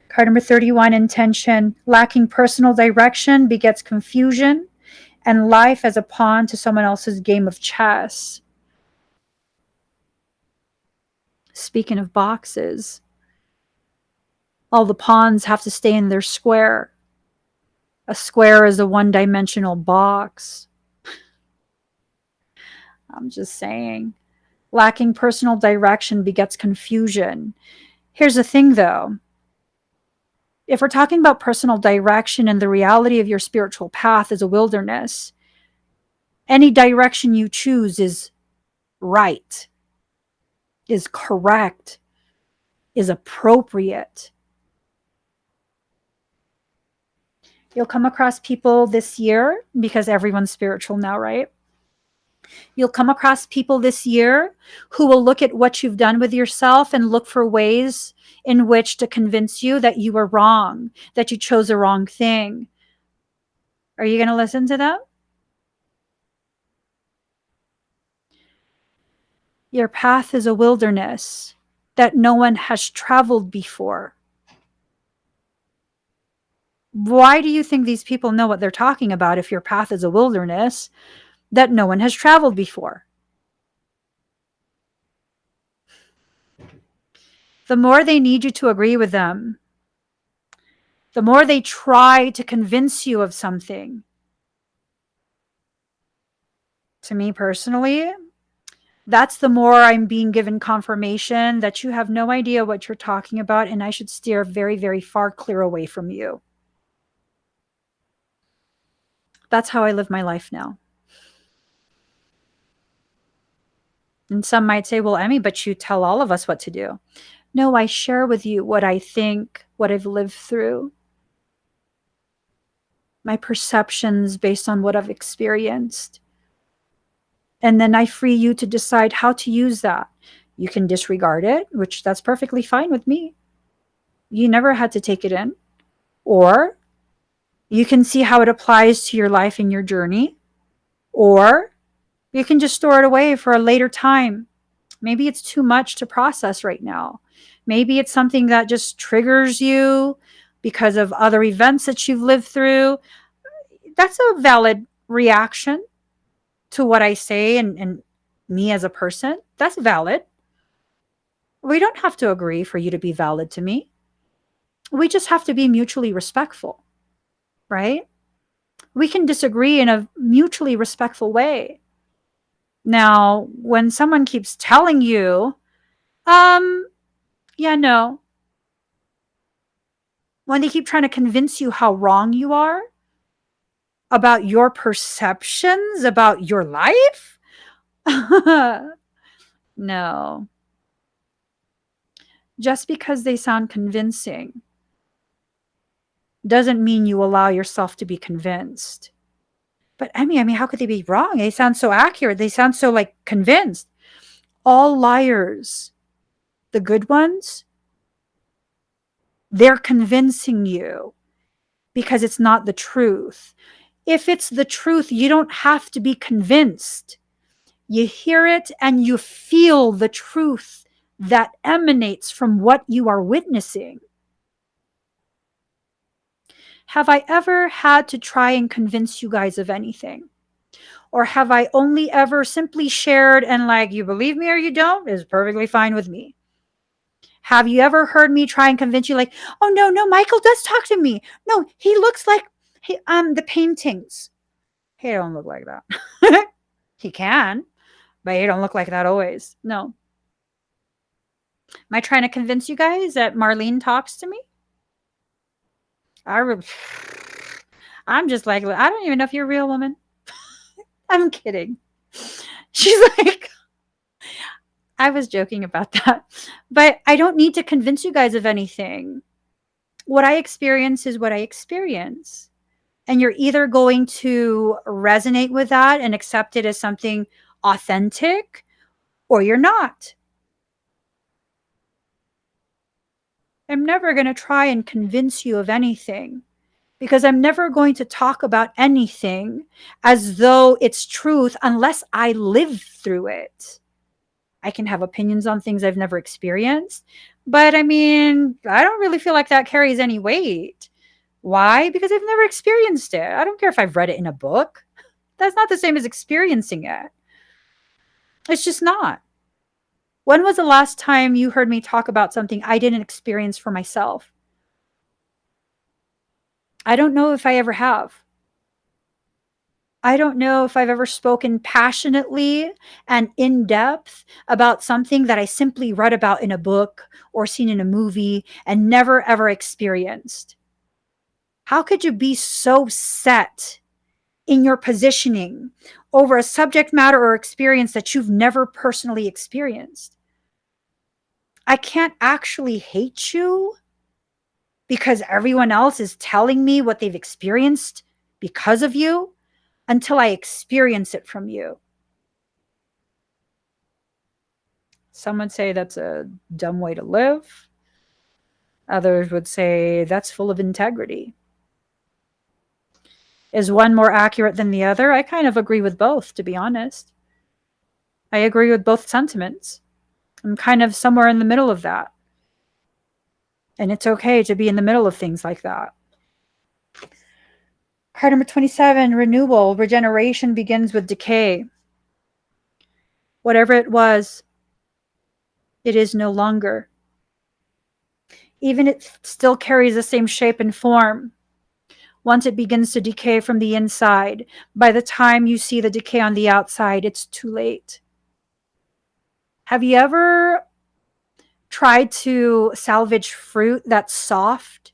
Card number 31, intention. Lacking personal direction begets confusion and life as a pawn to someone else's game of chess. Speaking of boxes, all the pawns have to stay in their square. A square is a one-dimensional box. I'm just saying. Lacking personal direction begets confusion. Here's the thing, though. If we're talking about personal direction and the reality of your spiritual path is a wilderness, any direction you choose is right, is correct, is appropriate. You'll come across people this year, because everyone's spiritual now, right? You'll come across people this year who will look at what you've done with yourself and look for ways in which to convince you that you were wrong, that you chose the wrong thing. Are you going to listen to them? Your path is a wilderness that no one has traveled before. Why do you think these people know what they're talking about if your path is a wilderness that no one has traveled before? The more they need you to agree with them, the more they try to convince you of something. To me personally, that's the more I'm being given confirmation that you have no idea what you're talking about, and I should steer very, very far clear away from you. That's how I live my life now. And some might say, well, Emmy, but you tell all of us what to do. No, I share with you what I think, what I've lived through, my perceptions based on what I've experienced. And then I free you to decide how to use that. You can disregard it, which that's perfectly fine with me. You never had to take it in. Or you can see how it applies to your life and your journey. Or you can just store it away for a later time. Maybe it's too much to process right now. Maybe it's something that just triggers you because of other events that you've lived through. That's a valid reaction to what I say and me as a person. That's valid. We don't have to agree for you to be valid to me. We just have to be mutually respectful, right? We can disagree in a mutually respectful way. Now, when someone keeps telling you, yeah, no, when they keep trying to convince you how wrong you are about your perceptions about your life, no. Just because they sound convincing doesn't mean you allow yourself to be convinced. But I mean, how could they be wrong? They sound so accurate. They sound so like convinced. All liars, the good ones, they're convincing you because it's not the truth. If it's the truth, you don't have to be convinced. You hear it and you feel the truth that emanates from what you are witnessing. Have I ever had to try and convince you guys of anything? Or have I only ever simply shared and like, you believe me or you don't, is perfectly fine with me? Have you ever heard me try and convince you like, oh, no, Michael does talk to me. No, he looks like the paintings. He don't look like that. He can, but he don't look like that always. No. Am I trying to convince you guys that Marlene talks to me? I'm just like, I don't even know if you're a real woman. I'm kidding. She's like, I was joking about that. But I don't need to convince you guys of anything. What I experience is what I experience. And you're either going to resonate with that and accept it as something authentic, or you're not. I'm never going to try and convince you of anything, because I'm never going to talk about anything as though it's truth unless I live through it. I can have opinions on things I've never experienced, but I mean, I don't really feel like that carries any weight. Why? Because I've never experienced it. I don't care if I've read it in a book. That's not the same as experiencing it. It's just not. When was the last time you heard me talk about something I didn't experience for myself? I don't know if I ever have. I don't know if I've ever spoken passionately and in depth about something that I simply read about in a book or seen in a movie and never ever experienced. How could you be so set in your positioning over a subject matter or experience that you've never personally experienced? I can't actually hate you because everyone else is telling me what they've experienced because of you until I experience it from you. Some would say that's a dumb way to live. Others would say that's full of integrity. Is one more accurate than the other? I kind of agree with both, to be honest. I agree with both sentiments. I'm kind of somewhere in the middle of that. And it's okay to be in the middle of things like that. Card number 27, renewal, regeneration begins with decay. Whatever it was, it is no longer. Even it still carries the same shape and form. Once it begins to decay from the inside, by the time you see the decay on the outside, it's too late. Have you ever tried to salvage fruit that's soft?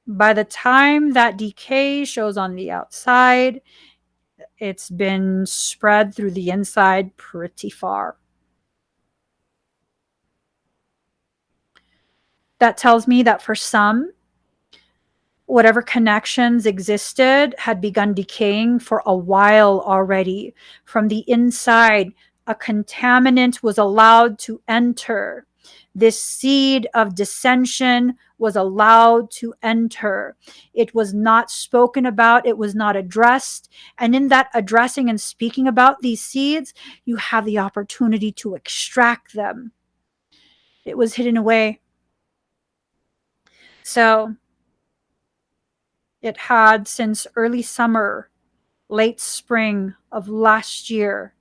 By the time that decay shows on the outside, it's been spread through the inside pretty far. That tells me that for some, whatever connections existed had begun decaying for a while already. From the inside, a contaminant was allowed to enter. This seed of dissension was allowed to enter. It was not spoken about, it was not addressed. And in that addressing and speaking about these seeds, you have the opportunity to extract them. It was hidden away. So it had since early summer, late spring of last year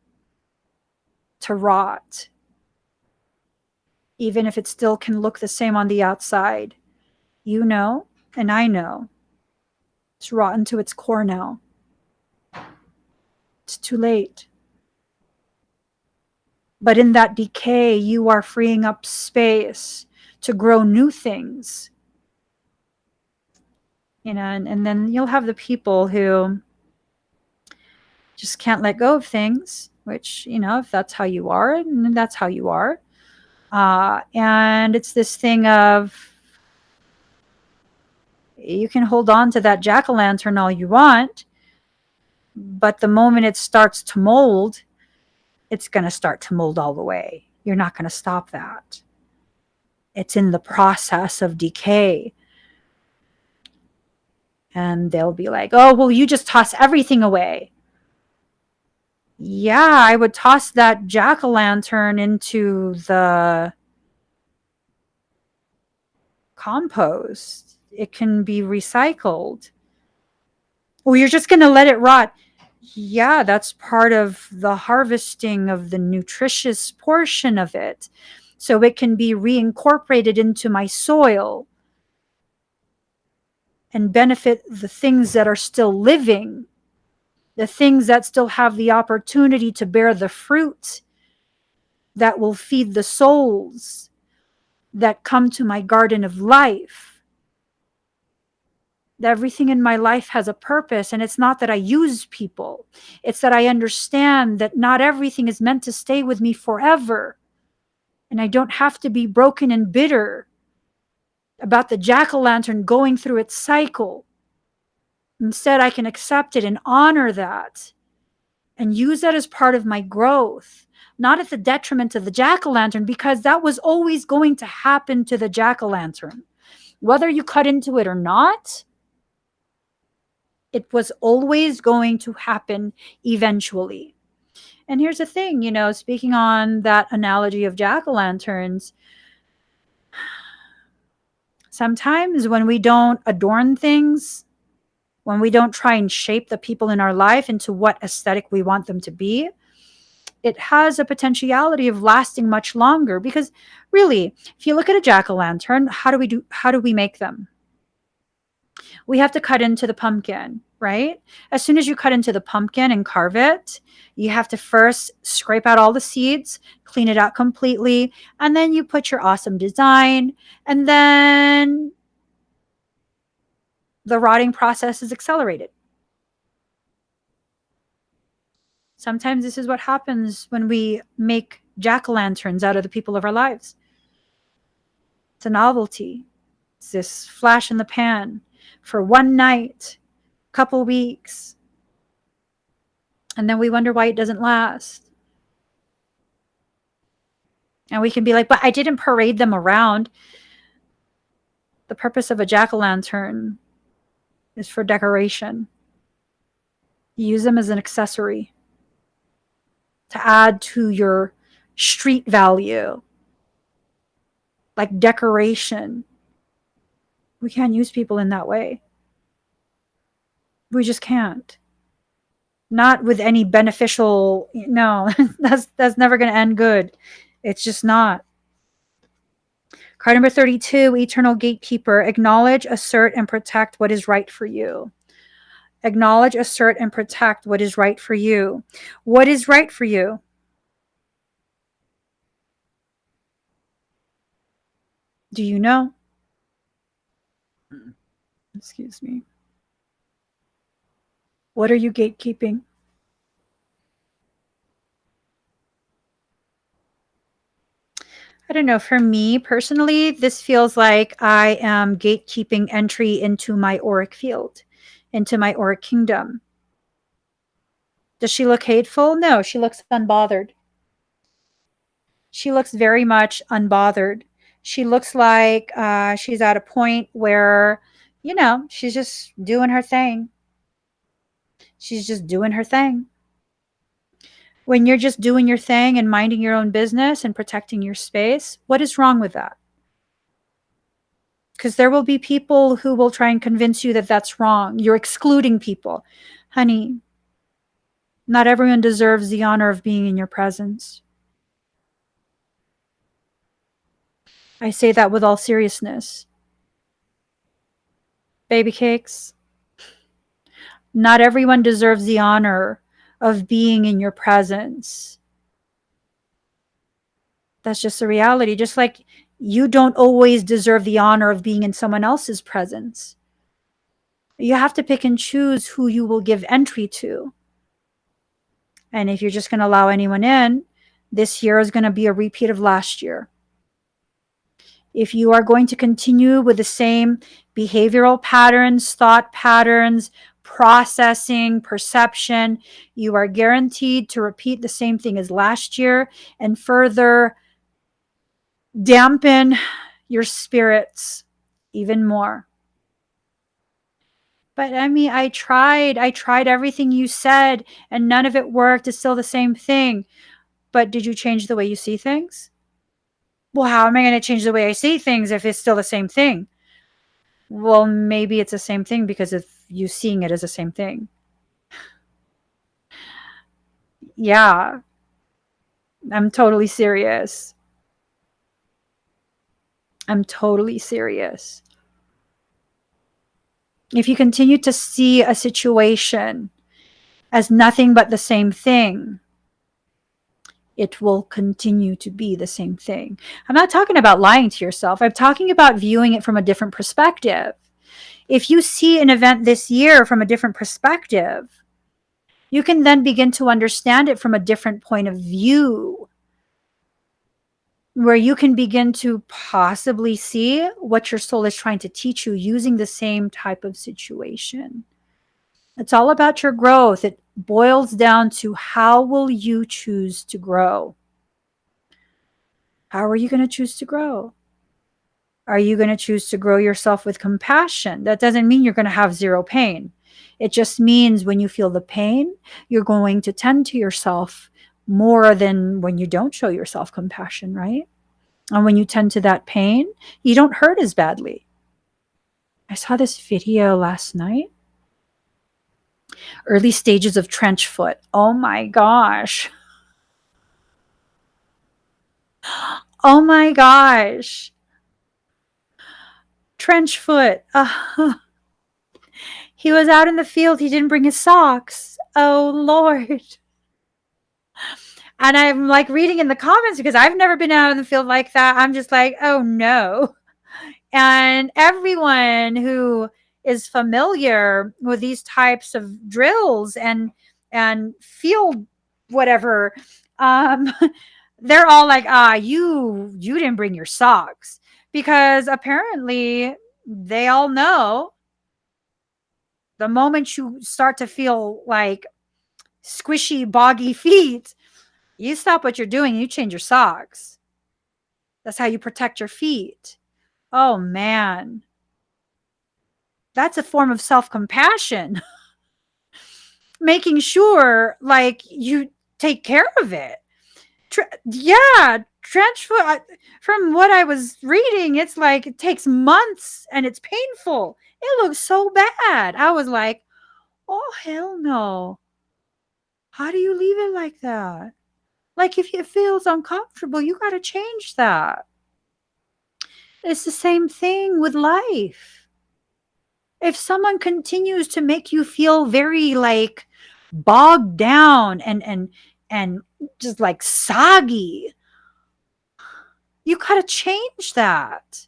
to rot. Even if it still can look the same on the outside, you know, and I know, it's rotten to its core now. It's too late. But in that decay, you are freeing up space to grow new things. You know, and then you'll have the people who just can't let go of things, which, you know, if that's how you are, and that's how you are. And it's this thing of, you can hold on to that jack-o'-lantern all you want, but the moment it starts to mold, it's going to start to mold all the way. You're not going to stop that. It's in the process of decay. And they'll be like, oh, well, you just toss everything away. Yeah, I would toss that jack-o'-lantern into the compost. It can be recycled. Well, you're just going to let it rot. Yeah, that's part of the harvesting of the nutritious portion of it. So it can be reincorporated into my soil and benefit the things that are still living, the things that still have the opportunity to bear the fruit that will feed the souls that come to my garden of life. Everything in my life has a purpose, and it's not that I use people. It's that I understand that not everything is meant to stay with me forever. And I don't have to be broken and bitter about the jack-o'-lantern going through its cycle. Instead, I can accept it and honor that and use that as part of my growth, not at the detriment of the jack-o'-lantern, because that was always going to happen to the jack-o'-lantern. Whether you cut into it or not, it was always going to happen eventually. And here's the thing, speaking on that analogy of jack-o'-lanterns, sometimes when we don't adorn things, when we don't try and shape the people in our life into what aesthetic we want them to be, it has a potentiality of lasting much longer. Because really, if you look at a jack-o'-lantern, how do we make them? We have to cut into the pumpkin, right? As soon as you cut into the pumpkin and carve it, you have to first scrape out all the seeds, clean it out completely, and then you put your awesome design, and then the rotting process is accelerated. Sometimes this is what happens when we make jack-o'-lanterns out of the people of our lives. It's a novelty. It's this flash in the pan for one night, couple weeks, and then we wonder why it doesn't last. And we can be like, but I didn't parade them around. The purpose of a jack-o'-lantern is for decoration. You use them as an accessory to add to your street value, like decoration. We can't use people in that way. We just can't. Not with any beneficial, no, that's never going to end good. It's just not. Card number 32, Eternal Gatekeeper. Acknowledge, assert, and protect what is right for you. Acknowledge, assert, and protect what is right for you. What is right for you? Do you know? Excuse me. What are you gatekeeping? I don't know. For me personally, this feels like I am gatekeeping entry into my auric field, into my auric kingdom. Does she look hateful? No, she looks unbothered. She looks very much unbothered. She looks like she's at a point where, she's just doing her thing. She's just doing her thing. When you're just doing your thing and minding your own business and protecting your space, what is wrong with that? Because there will be people who will try and convince you that that's wrong. You're excluding people. Honey, not everyone deserves the honor of being in your presence. I say that with all seriousness. Baby cakes, not everyone deserves the honor of being in your presence. That's just the reality. Just like you don't always deserve the honor of being in someone else's presence. You have to pick and choose who you will give entry to. And if you're just going to allow anyone in, this year is going to be a repeat of last year. If you are going to continue with the same behavioral patterns, thought patterns, processing, perception, you are guaranteed to repeat the same thing as last year and further dampen your spirits even more. But I mean, I tried everything you said and none of it worked. It's still the same thing. But did you change the way you see things? Well, how am I going to change the way I see things if it's still the same thing? Well, maybe it's the same thing because of you seeing it as the same thing. Yeah, I'm totally serious. I'm totally serious. If you continue to see a situation as nothing but the same thing, it will continue to be the same thing. I'm not talking about lying to yourself. I'm talking about viewing it from a different perspective. If you see an event this year from a different perspective, you can then begin to understand it from a different point of view, where you can begin to possibly see what your soul is trying to teach you using the same type of situation. It's all about your growth. It boils down to, how will you choose to grow? How are you going to choose to grow? Are you going to choose to grow yourself with compassion? That doesn't mean you're going to have zero pain. It just means when you feel the pain, you're going to tend to yourself more than when you don't show yourself compassion, right? And when you tend to that pain, you don't hurt as badly. I saw this video last night. Early stages of trench foot. Oh my gosh. Oh my gosh. Trench foot. He was out in the field. He didn't bring his socks. Oh, Lord. And I'm like reading in the comments, because I've never been out in the field like that. I'm just like, oh no. And everyone who is familiar with these types of drills and field whatever, they're all like, you didn't bring your socks, because apparently they all know the moment you start to feel like squishy, boggy feet, you stop what you're doing and you change your socks. That's how you protect your feet. Oh man, that's a form of self-compassion. Making sure like you take care of it. Yeah, trench foot, from what I was reading, it's like it takes months and it's painful. It looks so bad. I was like, oh hell no. How do you leave it like that? Like, if it feels uncomfortable, you got to change that. It's the same thing with life. If someone continues to make you feel very like bogged down and just like soggy, you got to change that.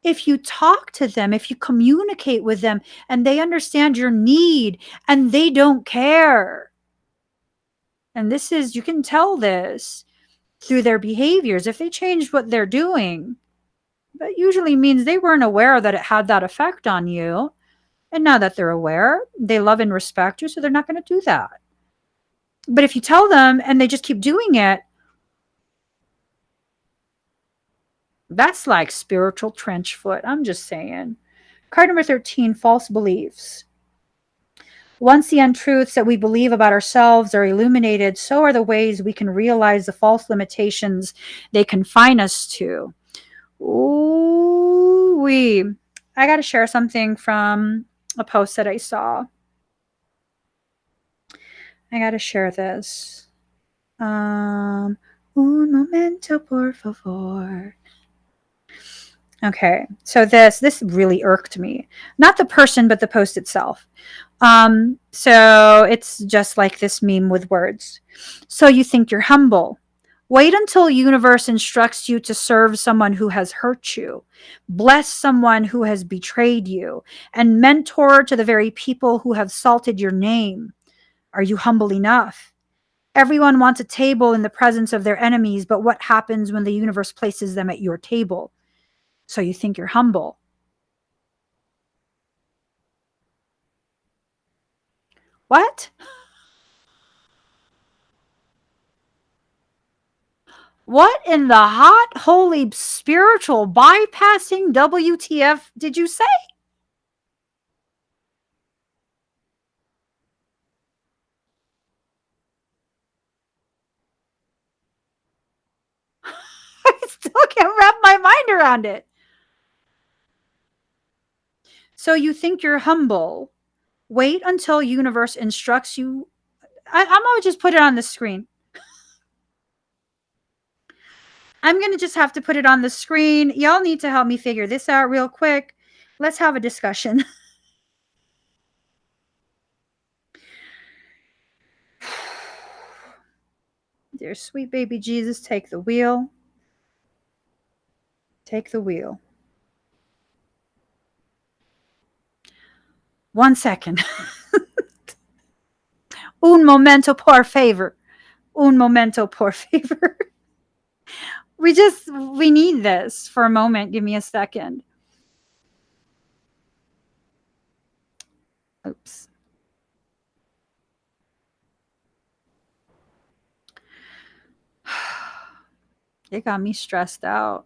If you talk to them, if you communicate with them and they understand your need and they don't care. And this is, you can tell this through their behaviors. If they changed what they're doing, that usually means they weren't aware that it had that effect on you. And now that they're aware, they love and respect you, so they're not going to do that. But if you tell them and they just keep doing it, that's like spiritual trench foot. I'm just saying. Card number 13, false beliefs. Once the untruths that we believe about ourselves are illuminated, so are the ways we can realize the false limitations they confine us to. Ooh-wee. I got to share something from a post that I saw. I got to share this. Un momento, por favor. Okay, so this really irked me. Not the person, but the post itself. So it's just like this meme with words. So you think you're humble. Wait until universe instructs you to serve someone who has hurt you, bless someone who has betrayed you, and mentor to the very people who have salted your name. Are you humble enough? Everyone wants a table in the presence of their enemies, but what happens when the universe places them at your table? So you think you're humble. What? What in the hot, holy, spiritual, bypassing WTF did you say? I still can't wrap my mind around it. So you think you're humble. Wait until universe instructs you. I'm going to just put it on the screen. I'm going to just have to put it on the screen. Y'all need to help me figure this out real quick. Let's have a discussion. Dear sweet baby Jesus, take the wheel. Take the wheel. 1 second. Un momento, por favor. Un momento, por favor. We need this for a moment. Give me a second. Oops. It got me stressed out.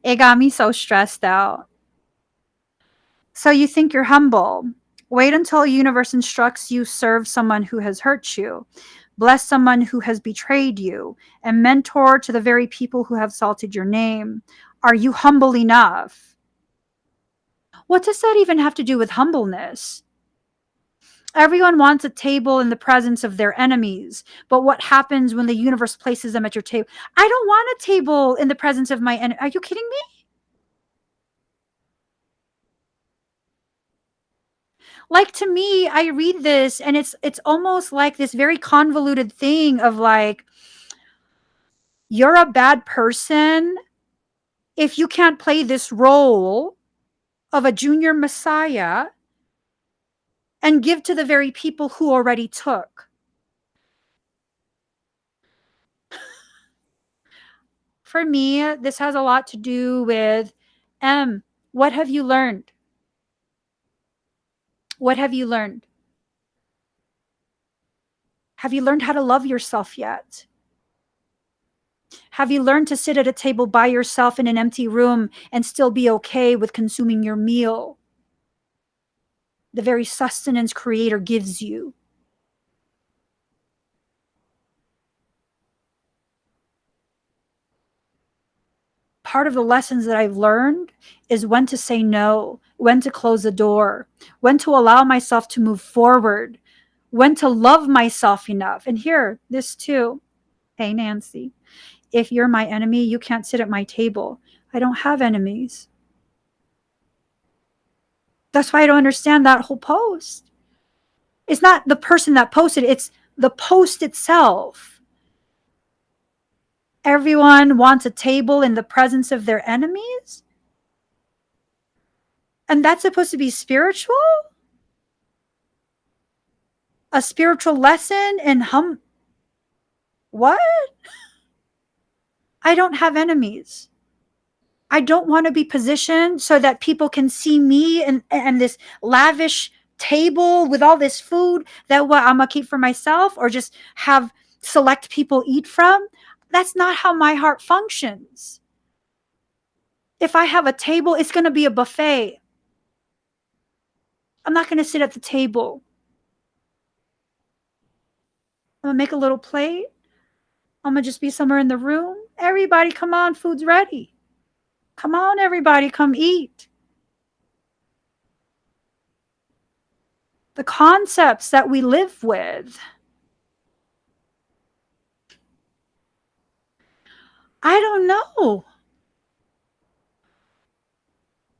It got me so stressed out. So you think you're humble. Wait until the universe instructs you serve someone who has hurt you, bless someone who has betrayed you, and mentor to the very people who have salted your name. Are you humble enough? What does that even have to do with humbleness? Everyone wants a table in the presence of their enemies, but what happens when the universe places them at your table? I don't want a table in the presence of my enemy. Are you kidding me? Like, to me, I read this and it's almost like this very convoluted thing of like, you're a bad person if you can't play this role of a junior messiah and give to the very people who already took. For me, this has a lot to do with what have you learned? What have you learned? Have you learned how to love yourself yet? Have you learned to sit at a table by yourself in an empty room and still be okay with consuming your meal? The very sustenance Creator gives you. Part of the lessons that I've learned is when to say no, when to close the door, when to allow myself to move forward, when to love myself enough. And here, this too. Hey, Nancy, if you're my enemy, you can't sit at my table. I don't have enemies. That's why I don't understand that whole post. It's not the person that posted it, it's the post itself. Everyone wants a table in the presence of their enemies? And that's supposed to be spiritual? A spiritual lesson in what? I don't have enemies. I don't want to be positioned so that people can see me and this lavish table with all this food that what I'm gonna keep for myself or just have select people eat from. That's not how my heart functions. If I have a table, it's going to be a buffet. I'm not going to sit at the table. I'm going to make a little plate. I'm going to just be somewhere in the room. Everybody, come on, food's ready. Come on, everybody, come eat. The concepts that we live with. I don't know.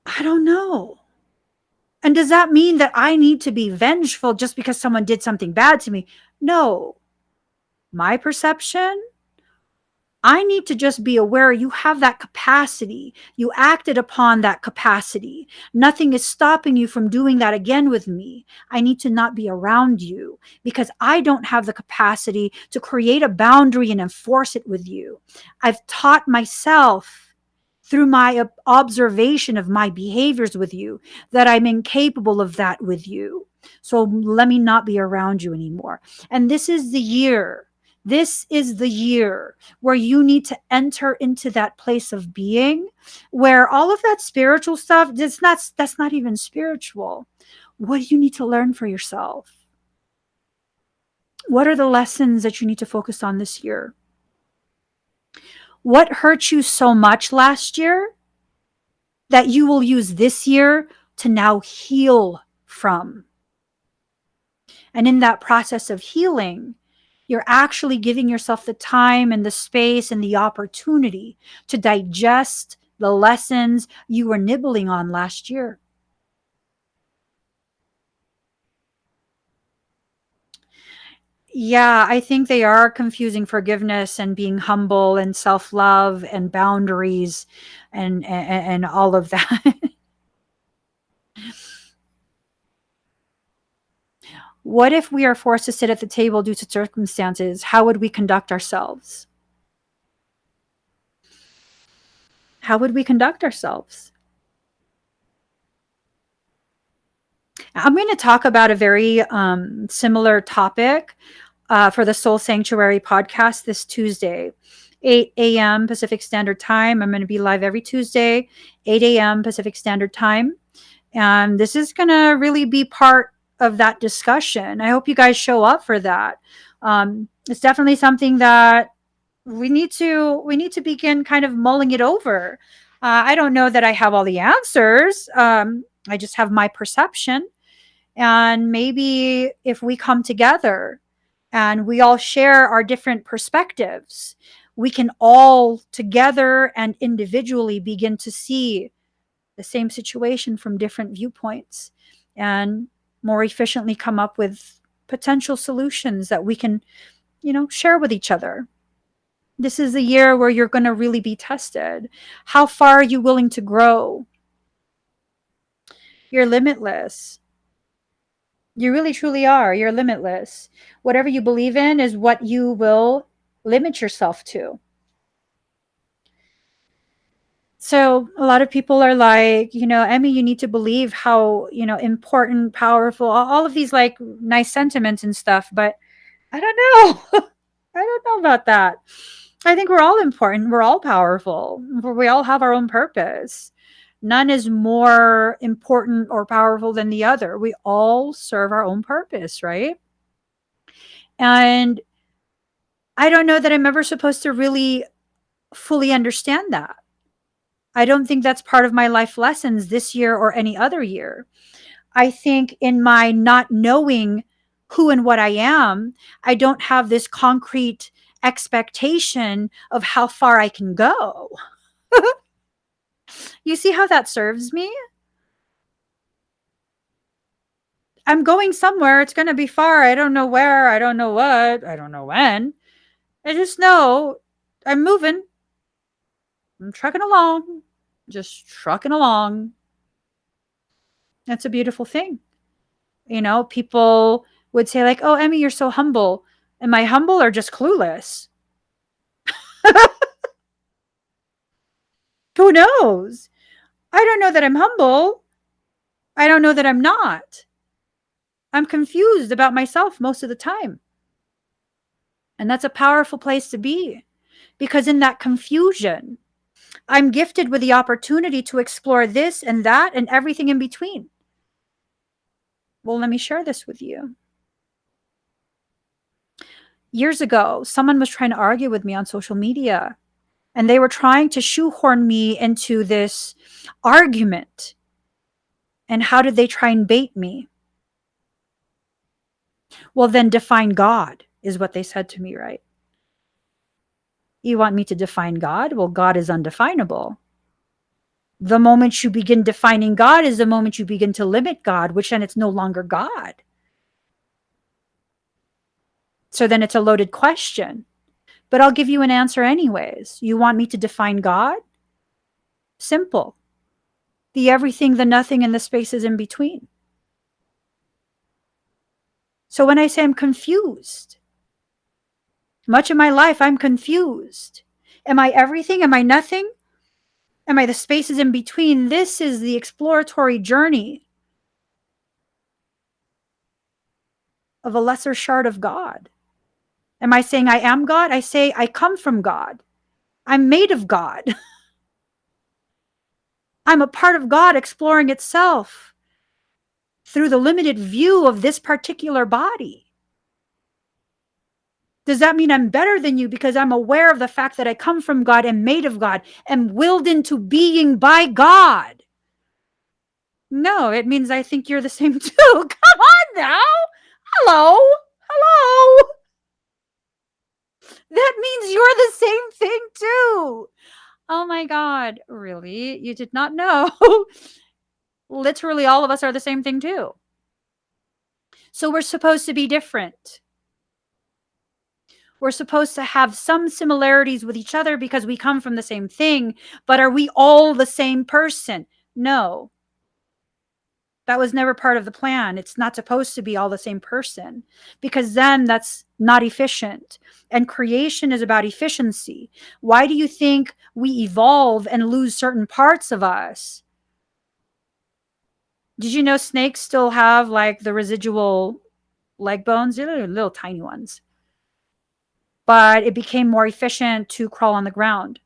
I don't know. And does that mean that I need to be vengeful just because someone did something bad to me? No. My perception, I need to just be aware you have that capacity. You acted upon that capacity. Nothing is stopping you from doing that again with me. I need to not be around you because I don't have the capacity to create a boundary and enforce it with you. I've taught myself through my observation of my behaviors with you that I'm incapable of that with you. So let me not be around you anymore. And this is the year. This is the year where you need to enter into that place of being where all of that spiritual stuff, that's not even spiritual. What do you need to learn for yourself? What are the lessons that you need to focus on this year? What hurt you so much last year that you will use this year to now heal from? And in that process of healing, you're actually giving yourself the time and the space and the opportunity to digest the lessons you were nibbling on last year. Yeah, I think they are confusing forgiveness and being humble and self-love and boundaries and all of that. What if we are forced to sit at the table due to circumstances? How would we conduct ourselves? How would we conduct ourselves? I'm going to talk about a very similar topic for the Soul Sanctuary podcast this Tuesday, 8 a.m. Pacific Standard Time. I'm going to be live every Tuesday, 8 a.m. Pacific Standard Time. And this is going to really be part of that discussion. I hope you guys show up for that. It's definitely something that we need to begin kind of mulling it over. I don't know that I have all the answers. I just have my perception. And maybe if we come together and we all share our different perspectives, we can all together and individually begin to see the same situation from different viewpoints and more efficiently come up with potential solutions that we can, share with each other. This is a year where you're going to really be tested. How far are you willing to grow? You're limitless. You really truly are. You're limitless. Whatever you believe in is what you will limit yourself to. So a lot of people are like, Emmy, you need to believe how, important, powerful, all of these like nice sentiments and stuff. But I don't know. I don't know about that. I think we're all important. We're all powerful. We all have our own purpose. None is more important or powerful than the other. We all serve our own purpose, right? And I don't know that I'm ever supposed to really fully understand that. I don't think that's part of my life lessons this year or any other year. I think in my not knowing who and what I am, I don't have this concrete expectation of how far I can go. You see how that serves me? I'm going somewhere. It's going to be far. I don't know where. I don't know what. I don't know when. I just know I'm moving. I'm trucking along. Just trucking along. That's a beautiful thing. People would say, like, oh, Emmy, you're so humble. Am I humble or just clueless? Who knows? I don't know that I'm humble. I don't know that I'm not. I'm confused about myself most of the time. And that's a powerful place to be because in that confusion, I'm gifted with the opportunity to explore this and that and everything in between. Well, let me share this with you. Years ago, someone was trying to argue with me on social media, and they were trying to shoehorn me into this argument. And how did they try and bait me? Well, then define God, is what they said to me, right? You want me to define God? Well, God is undefinable. The moment you begin defining God is the moment you begin to limit God, which then it's no longer God. So then it's a loaded question. But I'll give you an answer anyways. You want me to define God? Simple. The everything, the nothing, and the spaces in between. So when I say I'm confused, much of my life I'm confused. Am I everything? Am I nothing? Am I the spaces in between? This is the exploratory journey of a lesser shard of God. Am I saying I am God? I say I come from God. I'm made of God. I'm a part of God exploring itself through the limited view of this particular body. Does that mean I'm better than you because I'm aware of the fact that I come from God and made of God and willed into being by God? No, it means I think you're the same too. Come on now. Hello. Hello. That means you're the same thing too. Oh my God. Really? You did not know? Literally, all of us are the same thing too. So we're supposed to be different. We're supposed to have some similarities with each other because we come from the same thing, but are we all the same person? No. That was never part of the plan. It's not supposed to be all the same person because then that's not efficient. And creation is about efficiency. Why do you think we evolve and lose certain parts of us? Did you know snakes still have like the residual leg bones? They're little tiny ones. But it became more efficient to crawl on the ground.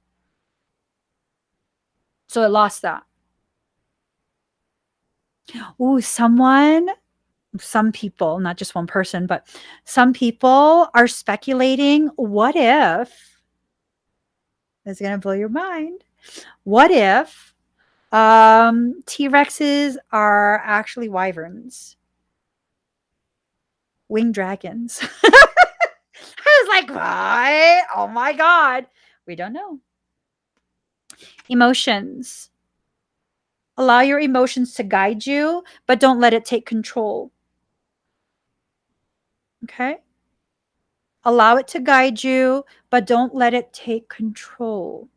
So it lost that. Ooh, some people, not just one person, but some people are speculating, what if, it's going to blow your mind, what if T-Rexes are actually wyverns, winged dragons? I was like, what? Oh my God. We don't know. Emotions. Allow your emotions to guide you, but don't let it take control. Okay? Allow it to guide you, but don't let it take control.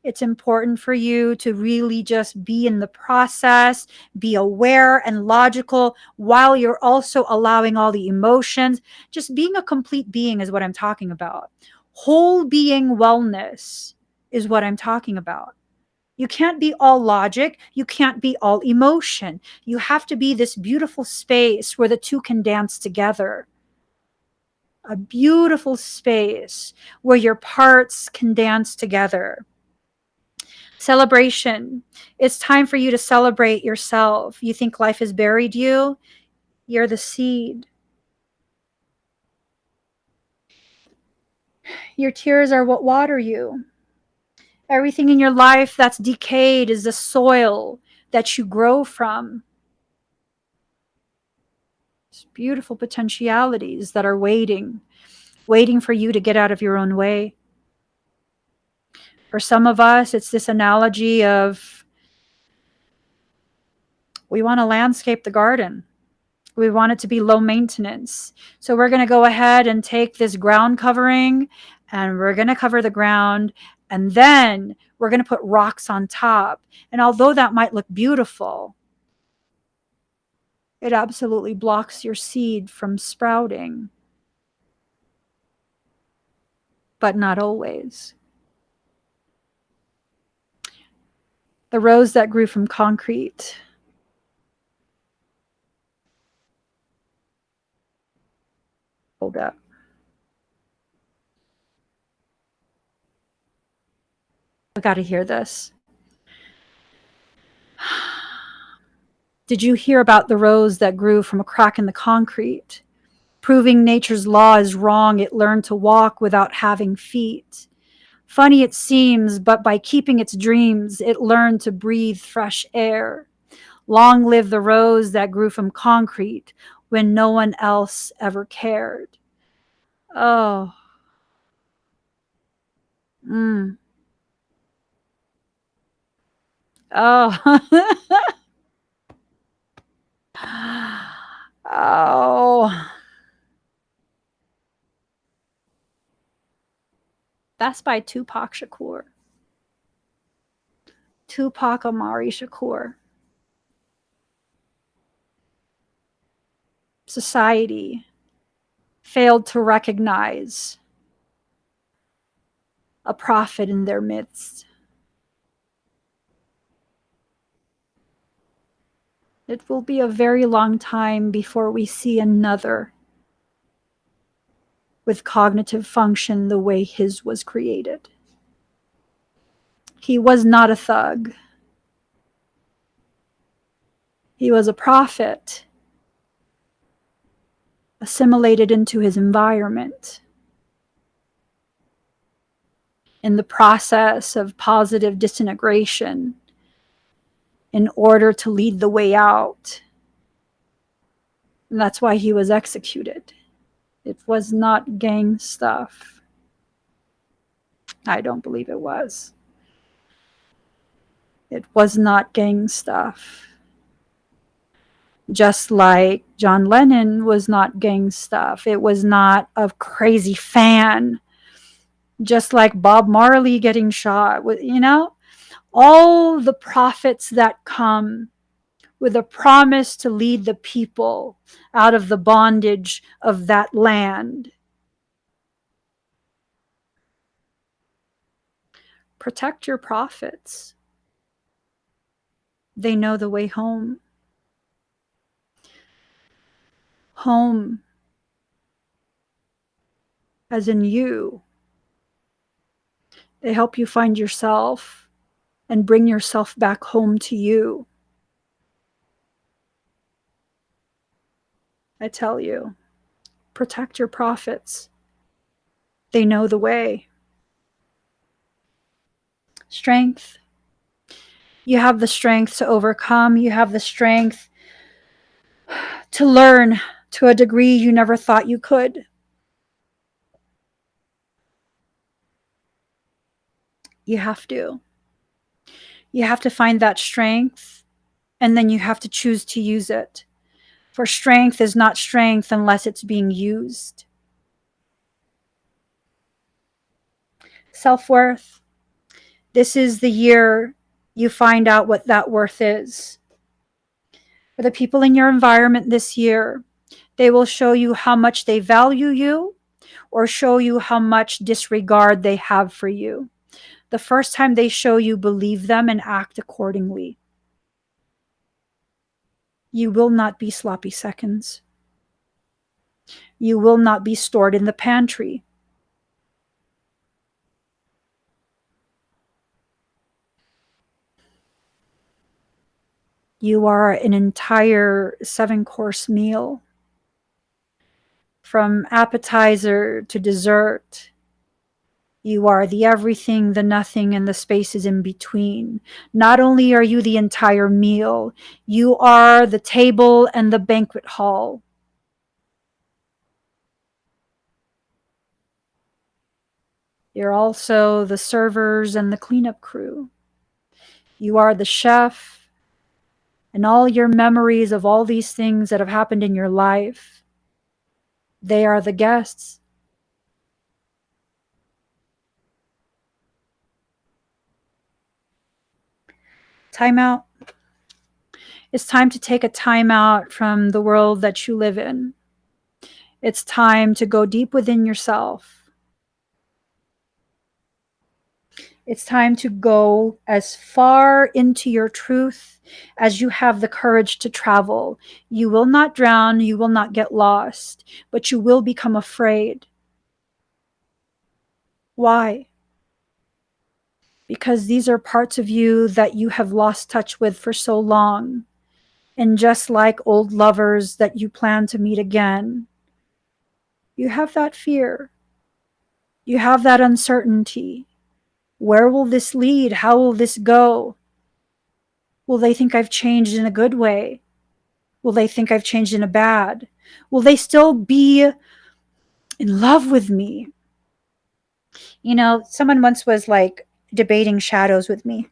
It's important for you to really just be in the process, be aware and logical while you're also allowing all the emotions. Just being a complete being is what I'm talking about. Whole being wellness is what I'm talking about. You can't be all logic. You can't be all emotion. You have to be this beautiful space where the two can dance together. A beautiful space where your parts can dance together. Celebration. It's time for you to celebrate yourself. You think life has buried you? You're the seed. Your tears are what water you. Everything in your life that's decayed is the soil that you grow from. It's beautiful potentialities that are waiting for you to get out of your own way. For some of us, it's this analogy of we want to landscape the garden. We want it to be low maintenance. So we're going to go ahead and take this ground covering and we're going to cover the ground. And then we're going to put rocks on top. And although that might look beautiful, it absolutely blocks your seed from sprouting. But not always. The rose that grew from concrete. Hold up. I got to hear this. Did you hear about the rose that grew from a crack in the concrete? Proving nature's law is wrong, it learned to walk without having feet. Funny it seems, but by keeping its dreams, it learned to breathe fresh air. Long live the rose that grew from concrete when no one else ever cared. Oh. Oh. Oh. That's by Tupac Shakur. Tupac Amari Shakur. Society failed to recognize a prophet in their midst. It will be a very long time before we see another with cognitive function the way his was created. He was not a thug. He was a prophet, assimilated into his environment. In the process of positive disintegration, in order to lead the way out. And that's why he was executed. It was not gang stuff. I don't believe it was. It was not gang stuff. Just like John Lennon was not gang stuff. It was not a crazy fan. Just like Bob Marley getting shot. All the prophets that come with a promise to lead the people out of the bondage of that land. Protect your prophets. They know the way home. Home, as in you. They help you find yourself and bring yourself back home to you. I tell you, protect your prophets. They know the way. Strength. You have the strength to overcome. You have the strength to learn to a degree you never thought you could. You have to. You have to find that strength, and then you have to choose to use it. For strength is not strength unless it's being used. Self-worth. This is the year you find out what that worth is. For the people in your environment this year, they will show you how much they value you or show you how much disregard they have for you. The first time they show you, believe them and act accordingly. You will not be sloppy seconds. You will not be stored in the pantry. You are an entire 7-course meal. From appetizer to dessert. You are the everything, the nothing, and the spaces in between. Not only are you the entire meal, you are the table and the banquet hall. You're also the servers and the cleanup crew. You are the chef, and all your memories of all these things that have happened in your life, they are the guests. Time out. It's time to take a time out from the world that you live in. It's time to go deep within yourself. It's time to go as far into your truth as you have the courage to travel. You will not drown, you will not get lost, but you will become afraid. Why? Because these are parts of you that you have lost touch with for so long. And just like old lovers that you plan to meet again, you have that fear. You have that uncertainty. Where will this lead? How will this go? Will they think I've changed in a good way? Will they think I've changed in a bad? Will they still be in love with me? Someone once was like debating shadows with me.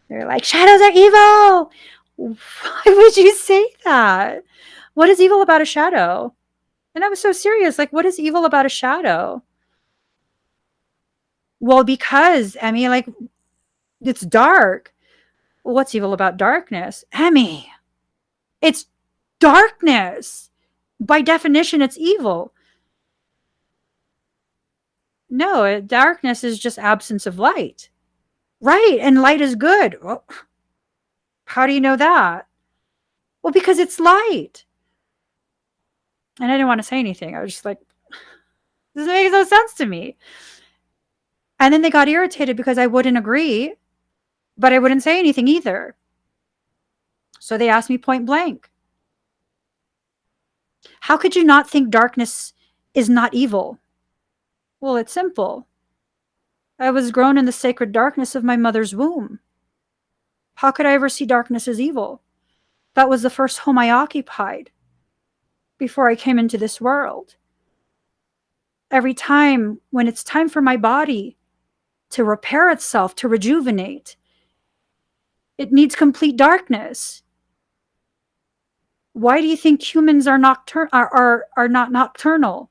They're like, shadows are evil. Why would you say that? What is evil about a shadow? And I was so serious. Like, what is evil about a shadow? Well, because, Emmy, like, it's dark. Well, what's evil about darkness? Emmy, it's darkness. By definition, it's evil. No, darkness is just absence of light. Right, and light is good. Well, how do you know that? Well, because it's light. And I didn't want to say anything. I was just like, this makes no sense to me. And then they got irritated because I wouldn't agree, but I wouldn't say anything either. So they asked me point blank, how could you not think darkness is not evil? Well, it's simple. I was grown in the sacred darkness of my mother's womb. How could I ever see darkness as evil? That was the first home I occupied before I came into this world. Every time when it's time for my body to repair itself, to rejuvenate, it needs complete darkness. Why do you think humans are not nocturnal?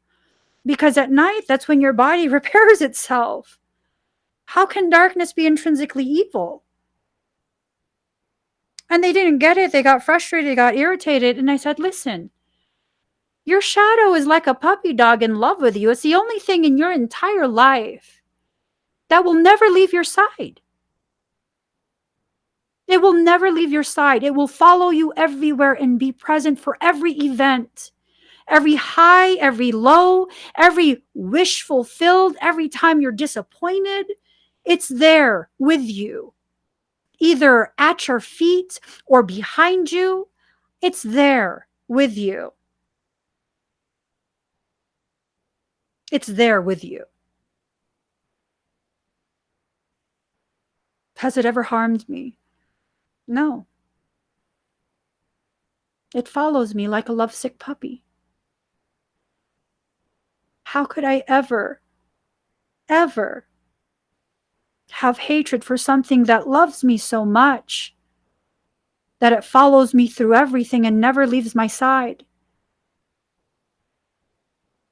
Because at night, that's when your body repairs itself. How can darkness be intrinsically evil? And they didn't get it. They got frustrated, they got irritated. And I said, listen, your shadow is like a puppy dog in love with you. It's the only thing in your entire life that will never leave your side. It will never leave your side. It will follow you everywhere and be present for every event, every high, every low, every wish fulfilled, every time you're disappointed. It's there with you, either at your feet or behind you. It's there with you. It's there with you. Has it ever harmed me? No. It follows me like a lovesick puppy. How could I ever have hatred for something that loves me so much that it follows me through everything and never leaves my side?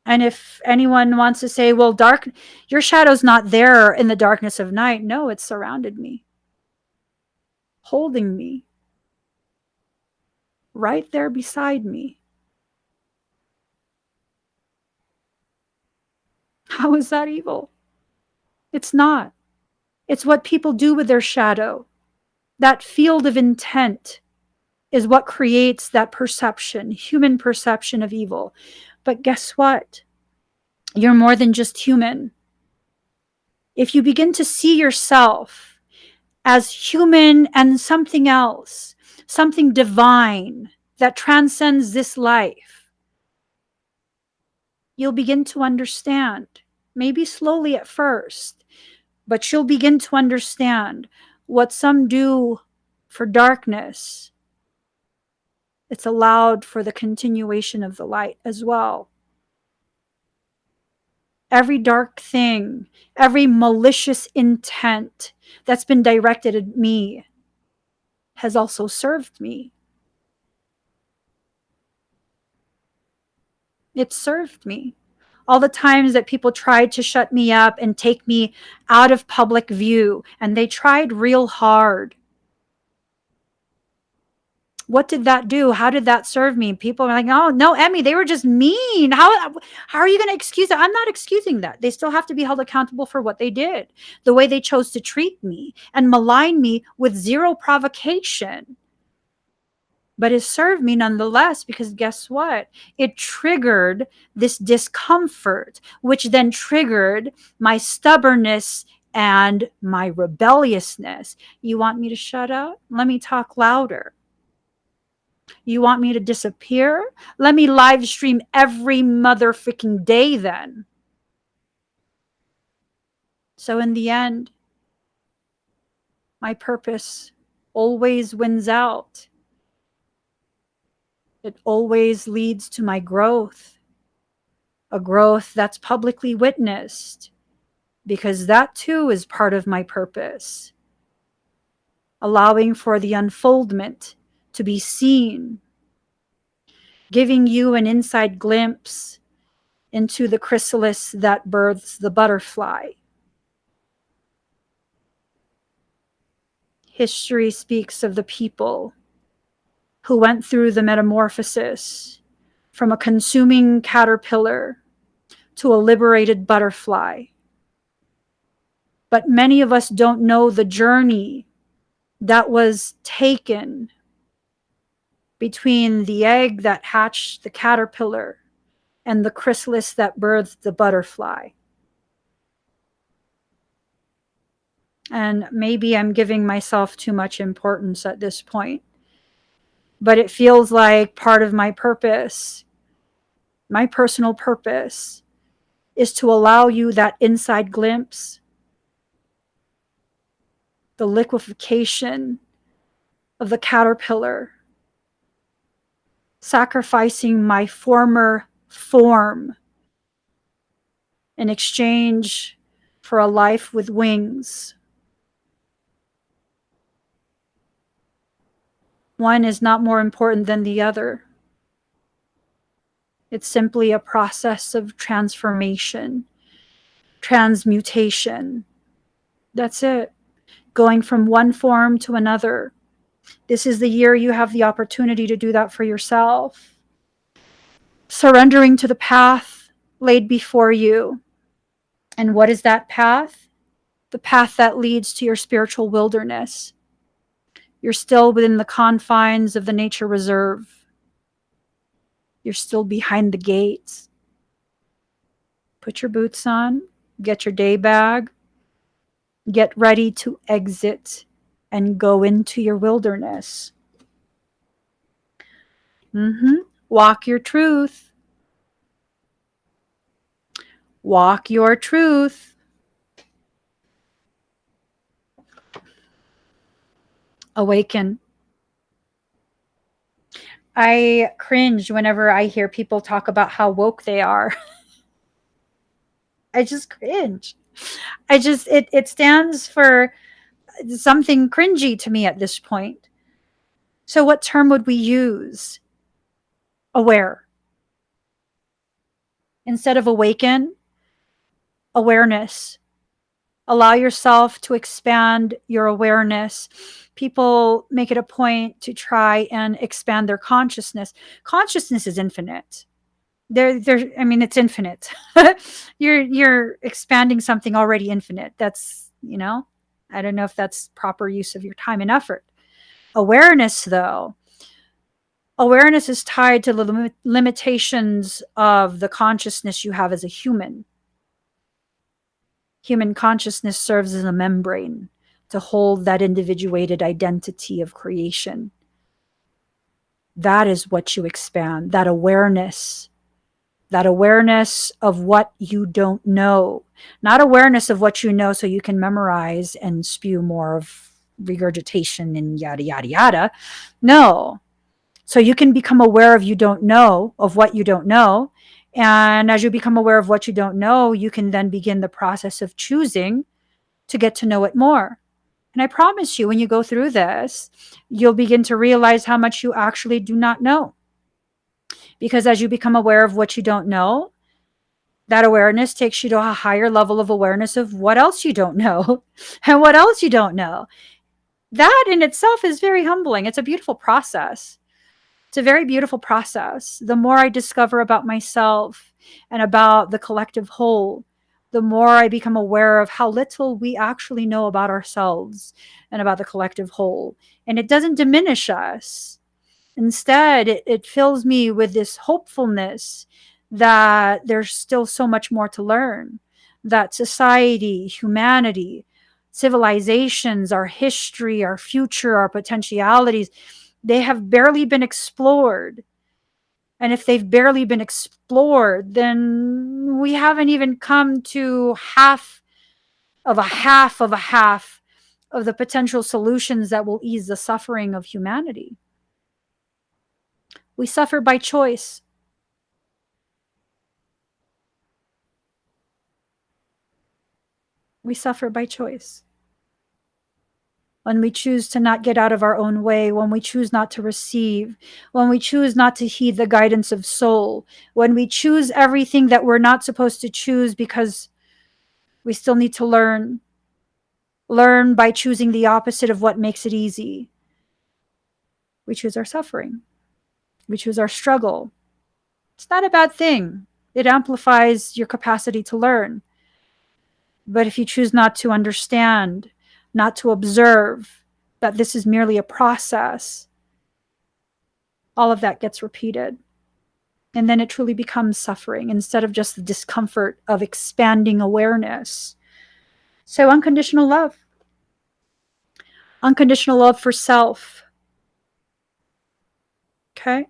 And if anyone wants to say, well, your shadow's not there in the darkness of night. No, it's surrounded me, holding me, right there beside me. How is that evil? It's not. It's what people do with their shadow. That field of intent is what creates that perception, human perception of evil. But guess what? You're more than just human. If you begin to see yourself as human and something else, something divine that transcends this life, you'll begin to understand, maybe slowly at first, but you'll begin to understand what some do for darkness. It's allowed for the continuation of the light as well. Every dark thing, every malicious intent that's been directed at me has also served me. It served me. All the times that people tried to shut me up and take me out of public view, and they tried real hard. What did that do? How did that serve me? People are like, oh, no, Emmy, they were just mean. How are you going to excuse that? I'm not excusing that. They still have to be held accountable for what they did, the way they chose to treat me and malign me with zero provocation. But it served me nonetheless, because guess what? It triggered this discomfort, which then triggered my stubbornness and my rebelliousness. You want me to shut up? Let me talk louder. You want me to disappear? Let me live stream every motherfucking day then. So in the end, my purpose always wins out. It always leads to my growth, a growth that's publicly witnessed, because that too is part of my purpose. Allowing for the unfoldment to be seen, giving you an inside glimpse into the chrysalis that births the butterfly. History speaks of the people who went through the metamorphosis from a consuming caterpillar to a liberated butterfly. But many of us don't know the journey that was taken between the egg that hatched the caterpillar and the chrysalis that birthed the butterfly. And maybe I'm giving myself too much importance at this point, but it feels like part of my purpose, my personal purpose, is to allow you that inside glimpse, the liquefaction of the caterpillar, sacrificing my former form in exchange for a life with wings. One is not more important than the other. It's simply a process of transformation, transmutation. That's it. Going from one form to another. This is the year you have the opportunity to do that for yourself. Surrendering to the path laid before you. And what is that path? The path that leads to your spiritual wilderness. You're still within the confines of the nature reserve. You're still behind the gates. Put your boots on, get your day bag, get ready to exit and go into your wilderness. Walk your truth. Walk your truth. Awaken. I cringe whenever I hear people talk about how woke they are. I just cringe. It stands for something cringy to me at this point. So what term would we use? Aware. Instead of awaken, awareness. Allow yourself to expand your awareness. People make it a point to try and expand their consciousness. Consciousness is infinite. It's infinite. You're expanding something already infinite. That's, I don't know if that's proper use of your time and effort. Awareness, though, awareness is tied to the limitations of the consciousness you have as a human. Human consciousness serves as a membrane to hold that individuated identity of creation. That is what you expand, that awareness of what you don't know, not awareness of what you know so you can memorize and spew more of regurgitation and yada, yada, yada. No. So you can become aware of what you don't know. And as you become aware of what you don't know, you can then begin the process of choosing to get to know it more. And I promise you, when you go through this, you'll begin to realize how much you actually do not know. Because as you become aware of what you don't know, that awareness takes you to a higher level of awareness of what else you don't know and what else you don't know. That in itself is very humbling. It's a beautiful process. It's a very beautiful process. The more I discover about myself and about the collective whole, the more I become aware of how little we actually know about ourselves and about the collective whole. And it doesn't diminish us. Instead, it fills me with this hopefulness that there's still so much more to learn, that society, humanity, civilizations, our history, our future, our potentialities, they have barely been explored. And if they've barely been explored, then we haven't even come to half of a half of a half of the potential solutions that will ease the suffering of humanity. We suffer by choice. We suffer by choice. When we choose to not get out of our own way, when we choose not to receive, when we choose not to heed the guidance of soul, when we choose everything that we're not supposed to choose because we still need to learn by choosing the opposite of what makes it easy. We choose our suffering. We choose our struggle. It's not a bad thing. It amplifies your capacity to learn. But if you choose not to understand, not to observe that this is merely a process, all of that gets repeated. And then it truly becomes suffering instead of just the discomfort of expanding awareness. So unconditional love. Unconditional love for self. Okay?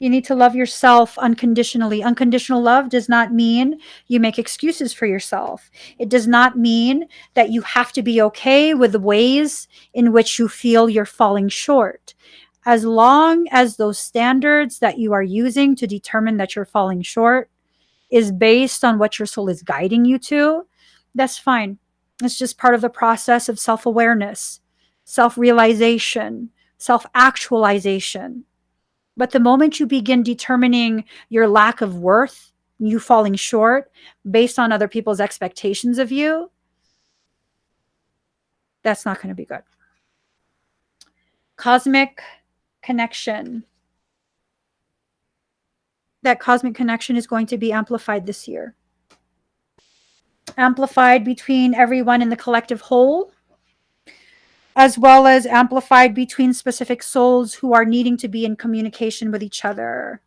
You need to love yourself unconditionally. Unconditional love does not mean you make excuses for yourself. It does not mean that you have to be okay with the ways in which you feel you're falling short. As long as those standards that you are using to determine that you're falling short is based on what your soul is guiding you to, that's fine. It's just part of the process of self-awareness, self-realization, self-actualization. But the moment you begin determining your lack of worth, you falling short based on other people's expectations of you, that's not going to be good. Cosmic connection. That cosmic connection is going to be amplified this year. Amplified between everyone in the collective whole, as well as amplified between specific souls who are needing to be in communication with each other.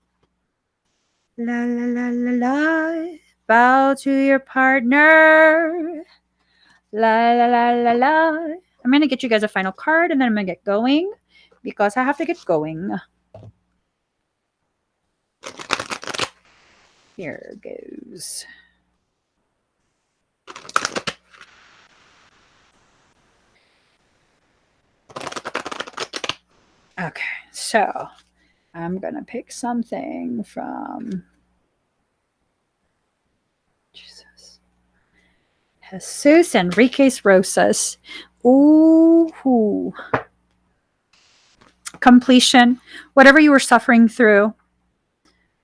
La la la la la. Bow to your partner. La la la la la. I'm going to get you guys a final card and then I'm going to get going because I have to get going. Here goes. Okay, so I'm going to pick something from Jesus Enriquez Rosas. Ooh. Completion. Whatever you were suffering through,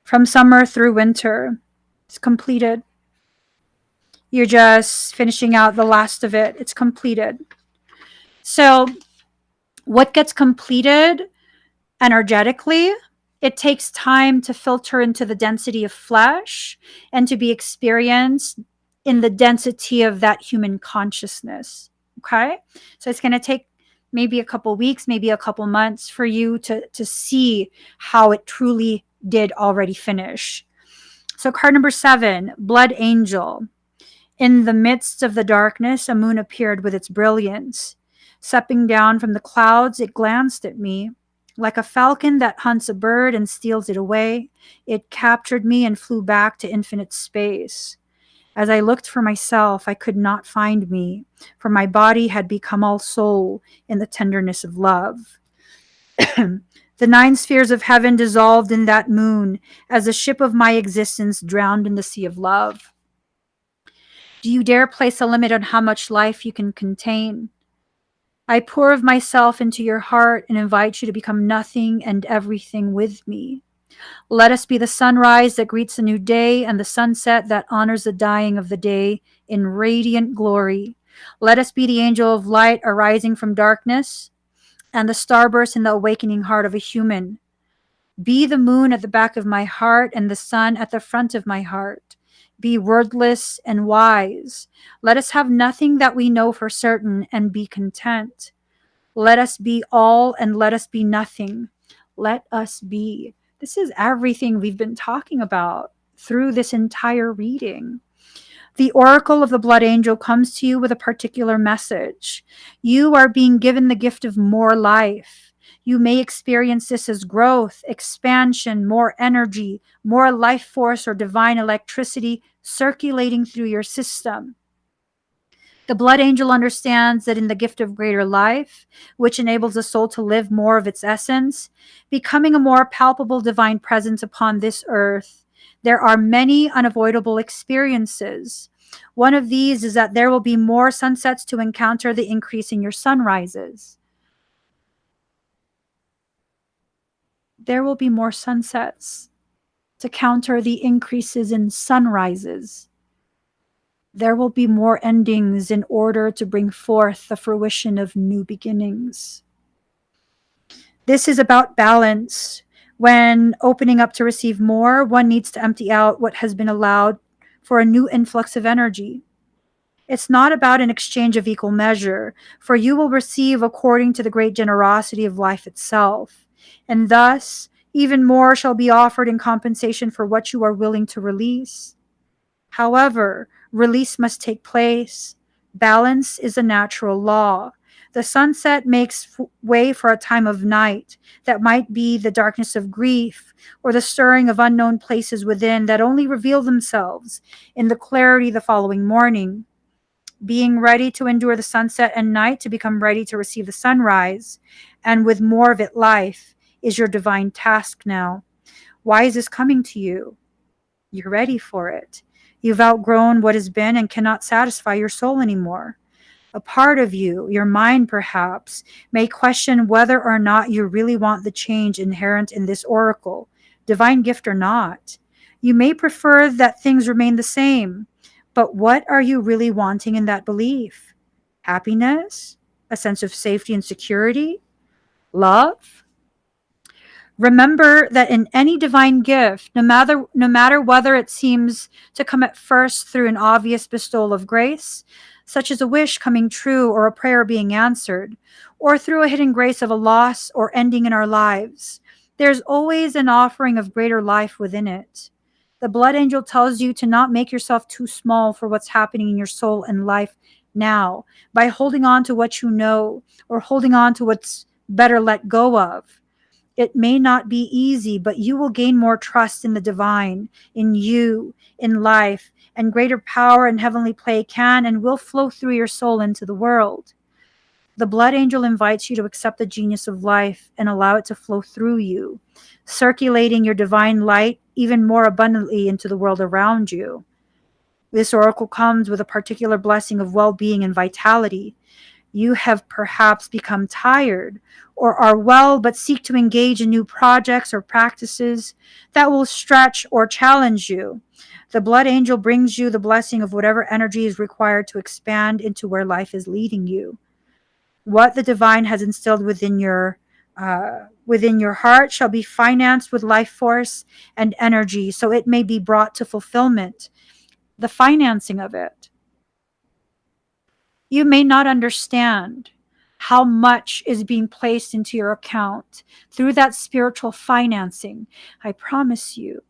from summer through winter, it's completed. You're just finishing out the last of it. It's completed. So what gets completed energetically, it takes time to filter into the density of flesh and to be experienced in the density of that human consciousness. Okay? So it's going to take maybe a couple weeks, maybe a couple months for you to see how it truly did already finish. So card number 7, Blood Angel. In the midst of the darkness, a moon appeared with its brilliance. Stepping down from the clouds, it glanced at me. Like a falcon that hunts a bird and steals it away, it captured me and flew back to infinite space. As I looked for myself, I could not find me, for my body had become all soul in the tenderness of love. The 9 spheres of heaven dissolved in that moon as the ship of my existence drowned in the sea of love. Do you dare place a limit on how much life you can contain? I pour of myself into your heart and invite you to become nothing and everything with me. Let us be the sunrise that greets a new day and the sunset that honors the dying of the day in radiant glory. Let us be the angel of light arising from darkness and the starburst in the awakening heart of a human. Be the moon at the back of my heart and the sun at the front of my heart. Be wordless and wise. Let us have nothing that we know for certain and be content. Let us be all and let us be nothing. Let us be. This is everything we've been talking about through this entire reading. The oracle of the blood angel comes to you with a particular message. You are being given the gift of more life. You may experience this as growth, expansion, more energy, more life force or divine electricity circulating through your system. The blood angel understands that in the gift of greater life, which enables the soul to live more of its essence, becoming a more palpable divine presence upon this earth, there are many unavoidable experiences. One of these is that there will be more sunsets to encounter the increase in your sunrises. There will be more sunsets to counter the increases in sunrises. There will be more endings in order to bring forth the fruition of new beginnings. This is about balance. When opening up to receive more, one needs to empty out what has been allowed for a new influx of energy. It's not about an exchange of equal measure, for you will receive according to the great generosity of life itself, and thus even more shall be offered in compensation for what you are willing to release. However, release must take place. Balance is a natural law. The sunset makes way for a time of night that might be the darkness of grief or the stirring of unknown places within that only reveal themselves in the clarity the following morning. Being ready to endure the sunset and night to become ready to receive the sunrise, and with more of it life, is your divine task now. Why is this coming to you? You're ready for it. You've outgrown what has been and cannot satisfy your soul anymore. A part of you, your mind perhaps, may question whether or not you really want the change inherent in this oracle, divine gift or not. You may prefer that things remain the same, but what are you really wanting in that belief? Happiness? A sense of safety and security? Love? Remember that in any divine gift, no matter whether it seems to come at first through an obvious bestowal of grace, such as a wish coming true or a prayer being answered, or through a hidden grace of a loss or ending in our lives, there's always an offering of greater life within it. The blood angel tells you to not make yourself too small for what's happening in your soul and life now by holding on to what you know or holding on to what's better let go of. It may not be easy, but you will gain more trust in the divine, in you, in life, and greater power and heavenly play can and will flow through your soul into the world. The blood angel invites you to accept the genius of life and allow it to flow through you, circulating your divine light even more abundantly into the world around you. This oracle comes with a particular blessing of well-being and vitality. You have perhaps become tired or are well but seek to engage in new projects or practices that will stretch or challenge you. The blood angel brings you the blessing of whatever energy is required to expand into where life is leading you. What the divine has instilled within your heart shall be financed with life force and energy so it may be brought to fulfillment. The financing of it. You may not understand how much is being placed into your account through that spiritual financing. I promise you,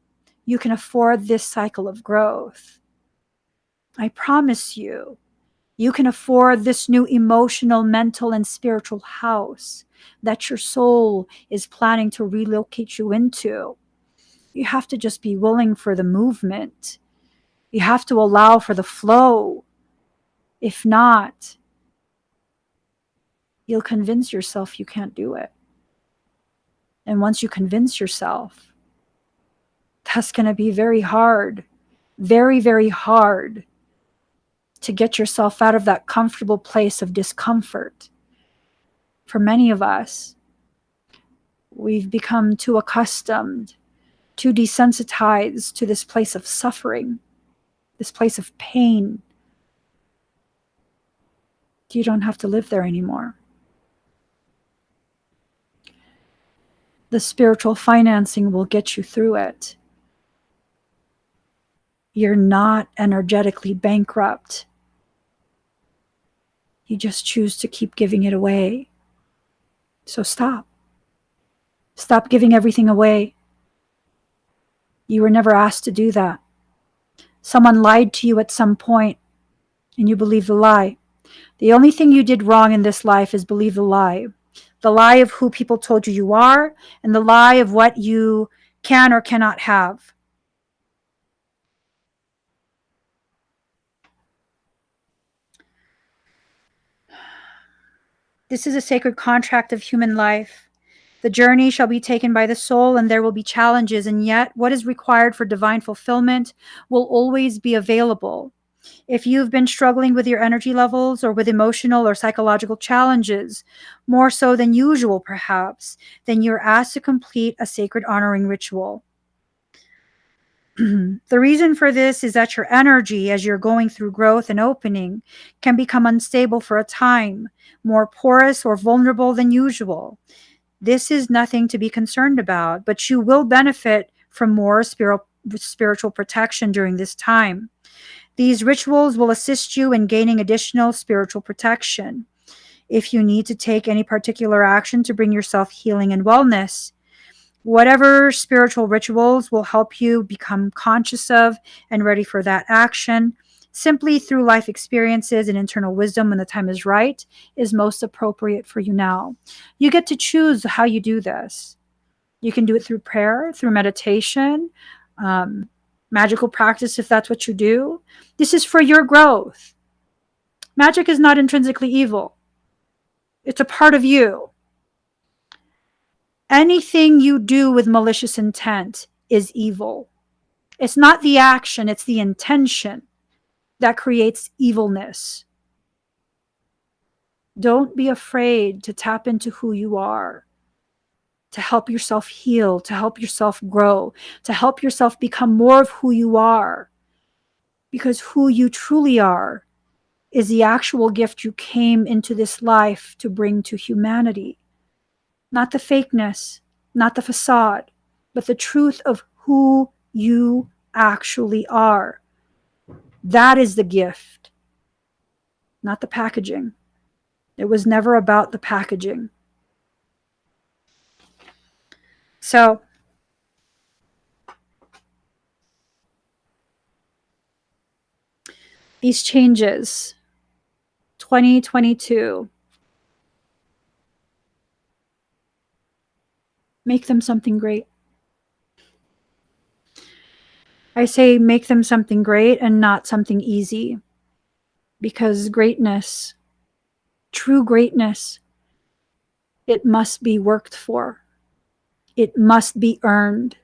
you can afford this cycle of growth. I promise you, you can afford this new emotional, mental, and spiritual house that your soul is planning to relocate you into. You have to just be willing for the movement. You have to allow for the flow. If not, you'll convince yourself you can't do it. And once you convince yourself, that's going to be very hard, very, very hard to get yourself out of that comfortable place of discomfort. For many of us, we've become too accustomed, too desensitized to this place of suffering, this place of pain. You don't have to live there anymore. The spiritual financing will get you through it. You're not energetically bankrupt. You just choose to keep giving it away. So stop. Stop giving everything away. You were never asked to do that. Someone lied to you at some point, and you believe the lie. The only thing you did wrong in this life is believe the lie. The lie of who people told you you are, and the lie of what you can or cannot have. This is a sacred contract of human life. The journey shall be taken by the soul, and there will be challenges, and yet what is required for divine fulfillment will always be available. If you've been struggling with your energy levels or with emotional or psychological challenges, more so than usual perhaps, then you're asked to complete a sacred honoring ritual. The reason for this is that your energy, as you're going through growth and opening, can become unstable for a time, more porous or vulnerable than usual. This is nothing to be concerned about, but you will benefit from more spiritual protection during this time. These rituals will assist you in gaining additional spiritual protection. If you need to take any particular action to bring yourself healing and wellness, whatever spiritual rituals will help you become conscious of and ready for that action, simply through life experiences and internal wisdom when the time is right, is most appropriate for you now. You get to choose how you do this. You can do it through prayer, through meditation, magical practice if that's what you do. This is for your growth. Magic is not intrinsically evil. It's a part of you. Anything you do with malicious intent is evil. It's not the action, it's the intention that creates evilness. Don't be afraid to tap into who you are, to help yourself heal, to help yourself grow, to help yourself become more of who you are. Because who you truly are is the actual gift you came into this life to bring to humanity. Not the fakeness, not the facade, but the truth of who you actually are. That is the gift, not the packaging. It was never about the packaging. So, these changes, 2022, make them something great. I say make them something great and not something easy, because greatness, true greatness, it must be worked for. It must be earned.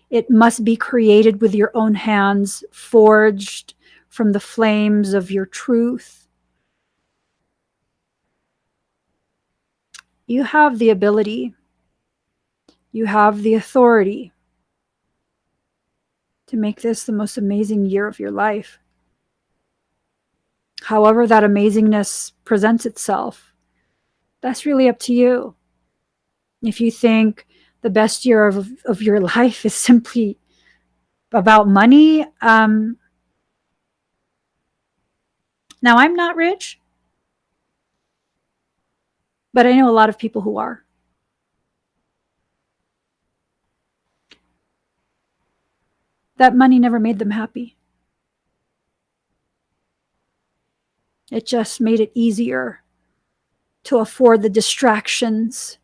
It must be created with your own hands, forged from the flames of your truth. You have the ability, you have the authority to make this the most amazing year of your life. However that amazingness presents itself, that's really up to you. If you think the best year of your life is simply about money, now I'm not rich, but I know a lot of people who are. That money never made them happy. It just made it easier to afford the distractions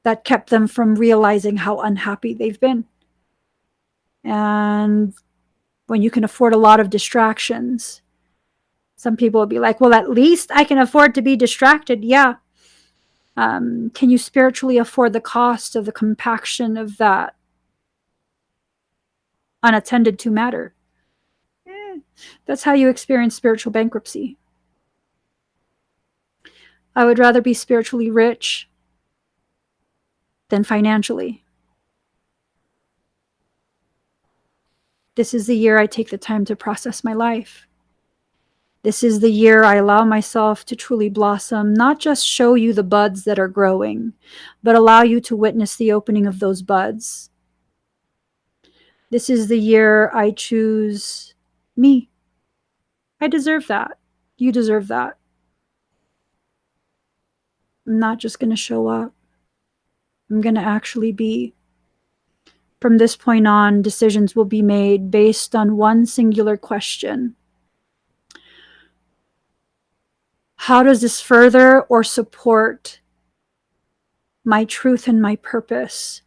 that kept them from realizing how unhappy they've been. And when you can afford a lot of distractions, some people will be like, well, at least I can afford to be distracted. Yeah. Can you spiritually afford the cost of the compaction of that unattended to matter? That's how you experience spiritual bankruptcy. I would rather be spiritually rich than financially. This is the year I take the time to process my life. This is the year I allow myself to truly blossom, not just show you the buds that are growing, but allow you to witness the opening of those buds. This is the year I choose me. I deserve that. You deserve that. I'm not just going to show up. I'm going to actually be. From this point on, decisions will be made based on one singular question. How does this further or support my truth and my purpose?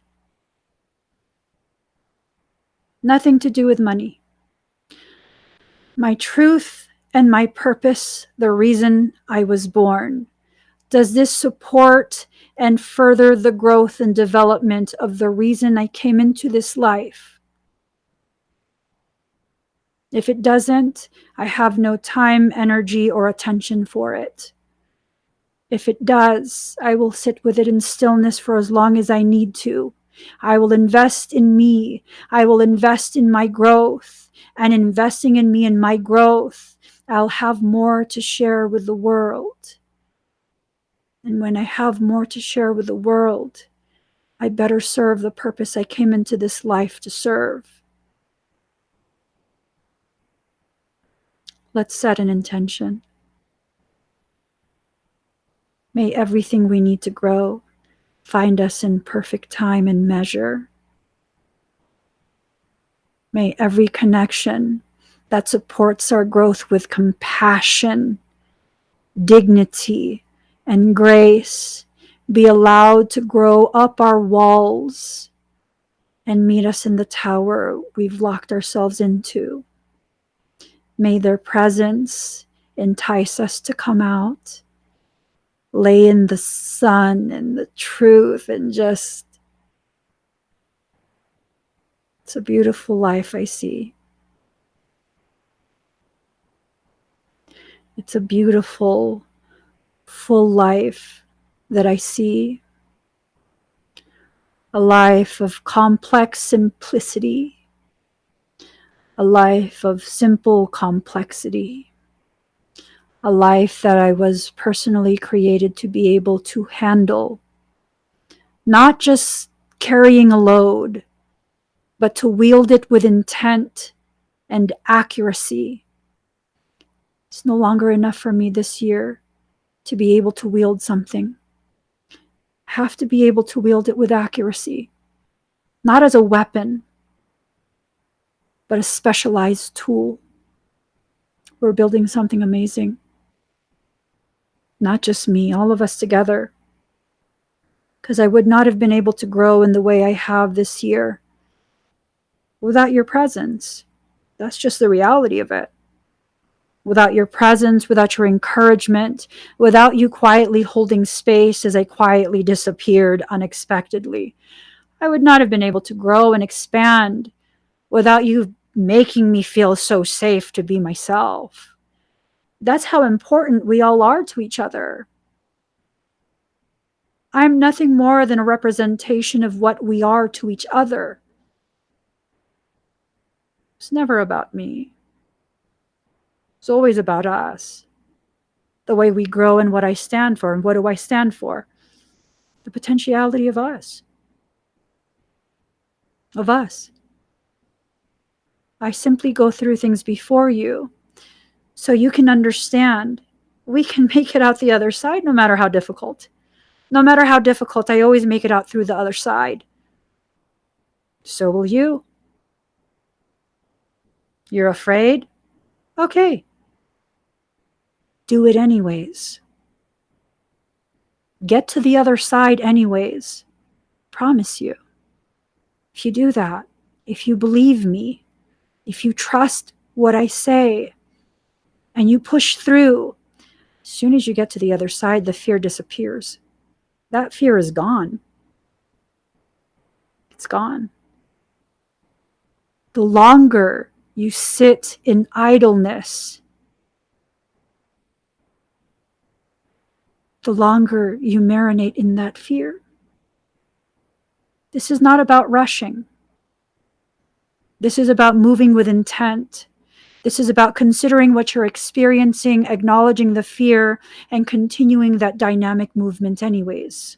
Nothing to do with money. My truth and my purpose, the reason I was born. Does this support and further the growth and development of the reason I came into this life? If it doesn't, I have no time, energy, or attention for it. If it does, I will sit with it in stillness for as long as I need to. I will invest in me. I will invest in my growth. And investing in me and my growth, I'll have more to share with the world. And when I have more to share with the world, I better serve the purpose I came into this life to serve. Let's set an intention. May everything we need to grow find us in perfect time and measure. May every connection that supports our growth with compassion, dignity, and grace be allowed to grow up our walls and meet us in the tower we've locked ourselves into. May their presence entice us to come out, lay in the sun and the truth, and just, it's a beautiful life I see. It's a beautiful, full life that I see. A life of complex simplicity. A life of simple complexity. A life that I was personally created to be able to handle. Not just carrying a load, but to wield it with intent and accuracy. It's no longer enough for me this year to be able to wield something. I have to be able to wield it with accuracy, not as a weapon, but a specialized tool. We're building something amazing. Not just me, all of us together. Because I would not have been able to grow in the way I have this year without your presence. That's just the reality of it. Without your presence, without your encouragement, without you quietly holding space as I quietly disappeared unexpectedly, I would not have been able to grow and expand without you making me feel so safe to be myself. That's how important we all are to each other. I'm nothing more than a representation of what we are to each other. It's never about me. It's always about us. The way we grow and what I stand for. And what do I stand for? The potentiality of us. Of us. I simply go through things before you so you can understand. We can make it out the other side no matter how difficult. No matter how difficult, I always make it out through the other side. So will you. You're afraid? Okay. Do it anyways. Get to the other side anyways. Promise you. If you do that, if you believe me, if you trust what I say, and you push through, as soon as you get to the other side, the fear disappears. That fear is gone. It's gone. The longer you sit in idleness, the longer you marinate in that fear. This is not about rushing. This is about moving with intent. This is about considering what you're experiencing, acknowledging the fear, and continuing that dynamic movement anyways.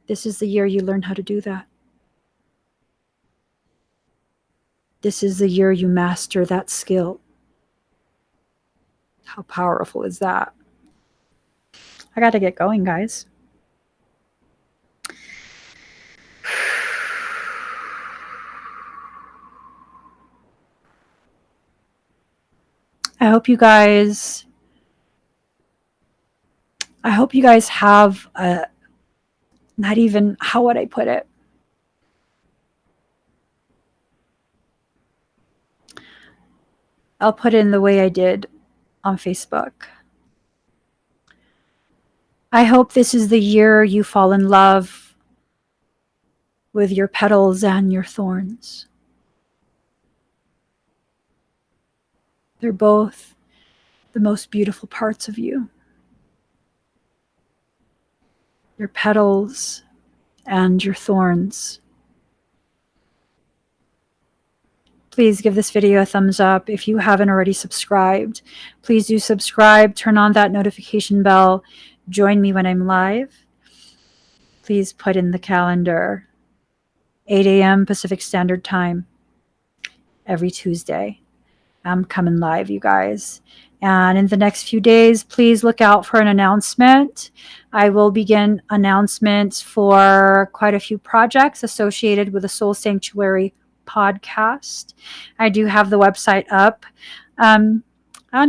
This is the year you learn how to do that. This is the year you master that skill. How powerful is that? I got to get going, guys. I hope you guys have not even, how would I put it? I'll put it in the way I did on Facebook. I hope this is the year you fall in love with your petals and your thorns. They're both the most beautiful parts of you. Your petals and your thorns. Please give this video a thumbs up. If you haven't already subscribed, please do subscribe. Turn on that notification bell. Join me when I'm live. Please put in the calendar 8 a.m. Pacific Standard Time every Tuesday. I'm coming live, you guys. And in the next few days, please look out for an announcement. I will begin announcements for quite a few projects associated with the Soul Sanctuary podcast. I do have the website up. I don't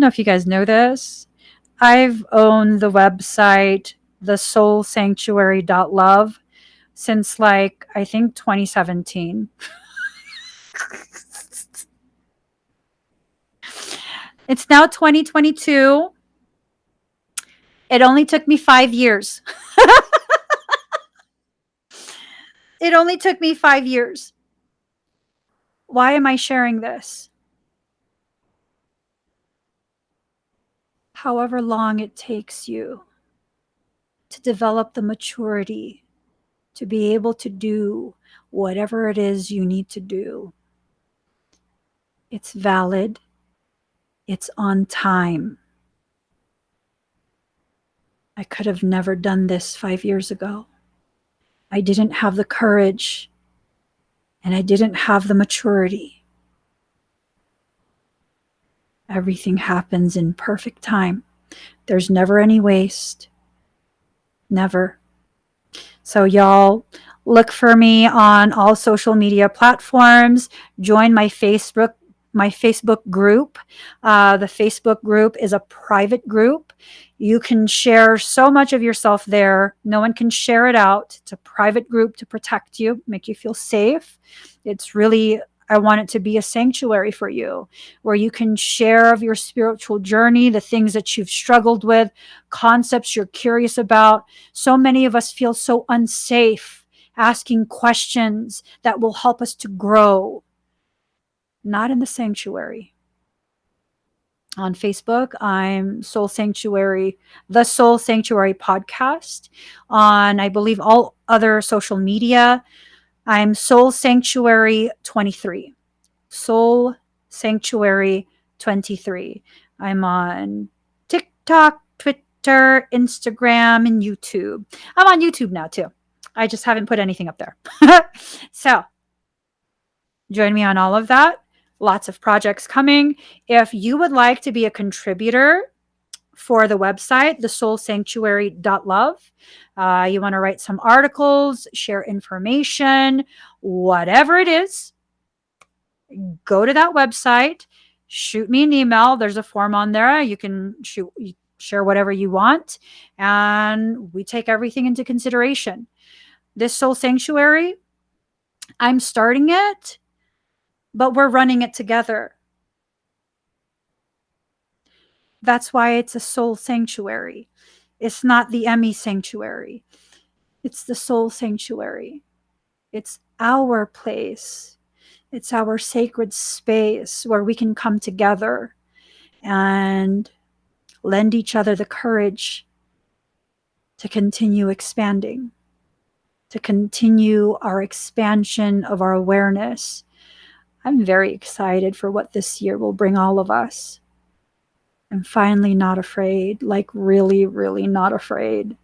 know if you guys know this. I've owned the website, thesoulsanctuary.love, since I think 2017. It's now 2022. It only took me 5 years. It only took me 5 years. Why am I sharing this? however long it takes you to develop the maturity to be able to do whatever it is you need to do. It's valid. It's on time. I could have never done this 5 years ago. I didn't have the courage and I didn't have the maturity. Everything happens in perfect time. There's never any waste. Never. So y'all look for me on all social media platforms. Join my Facebook group. The Facebook group is a private group. You can share so much of yourself there. No one can share it out. It's a private group to protect you, make you feel safe. It's really, I want it to be a sanctuary for you where you can share of your spiritual journey, the things that you've struggled with, concepts you're curious about. So many of us feel so unsafe asking questions that will help us to grow. Not in the sanctuary. On Facebook, I'm Soul Sanctuary, the Soul Sanctuary podcast. On, I believe, all other social media, I'm Soul Sanctuary 23. Soul Sanctuary 23. I'm on TikTok, Twitter, Instagram, and YouTube. I'm on YouTube now too. I just haven't put anything up there. So join me on all of that. Lots of projects coming. If you would like to be a contributor for the website, thesoulsanctuary.love, you want to write some articles, share information, whatever it is, go to that website, shoot me an email. There's a form on there. You can share whatever you want, and we take everything into consideration. This Soul Sanctuary, I'm starting it, but we're running it together. That's why it's a soul sanctuary. It's not the Emmy sanctuary. It's the soul sanctuary. It's our place. It's our sacred space where we can come together and lend each other the courage to continue expanding, to continue our expansion of our awareness. I'm very excited for what this year will bring all of us. I'm finally not afraid, like really, really not afraid.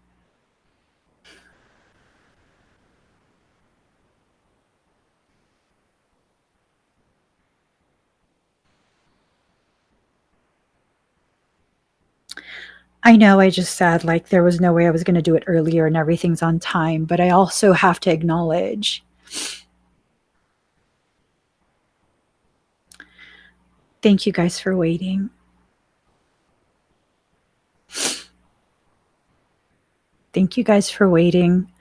I know I just said like there was no way I was going to do it earlier and everything's on time, but I also have to acknowledge thank you guys for waiting. Thank you guys for waiting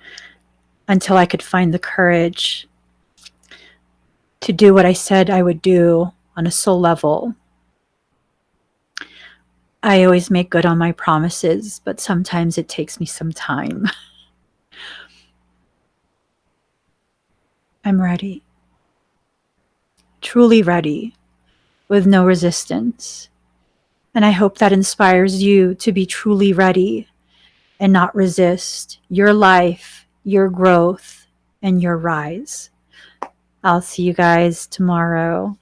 until I could find the courage to do what I said I would do on a soul level. I always make good on my promises, but sometimes it takes me some time. I'm ready. Truly ready, with no resistance. And I hope that inspires you to be truly ready and not resist your life, your growth, and your rise. I'll see you guys tomorrow.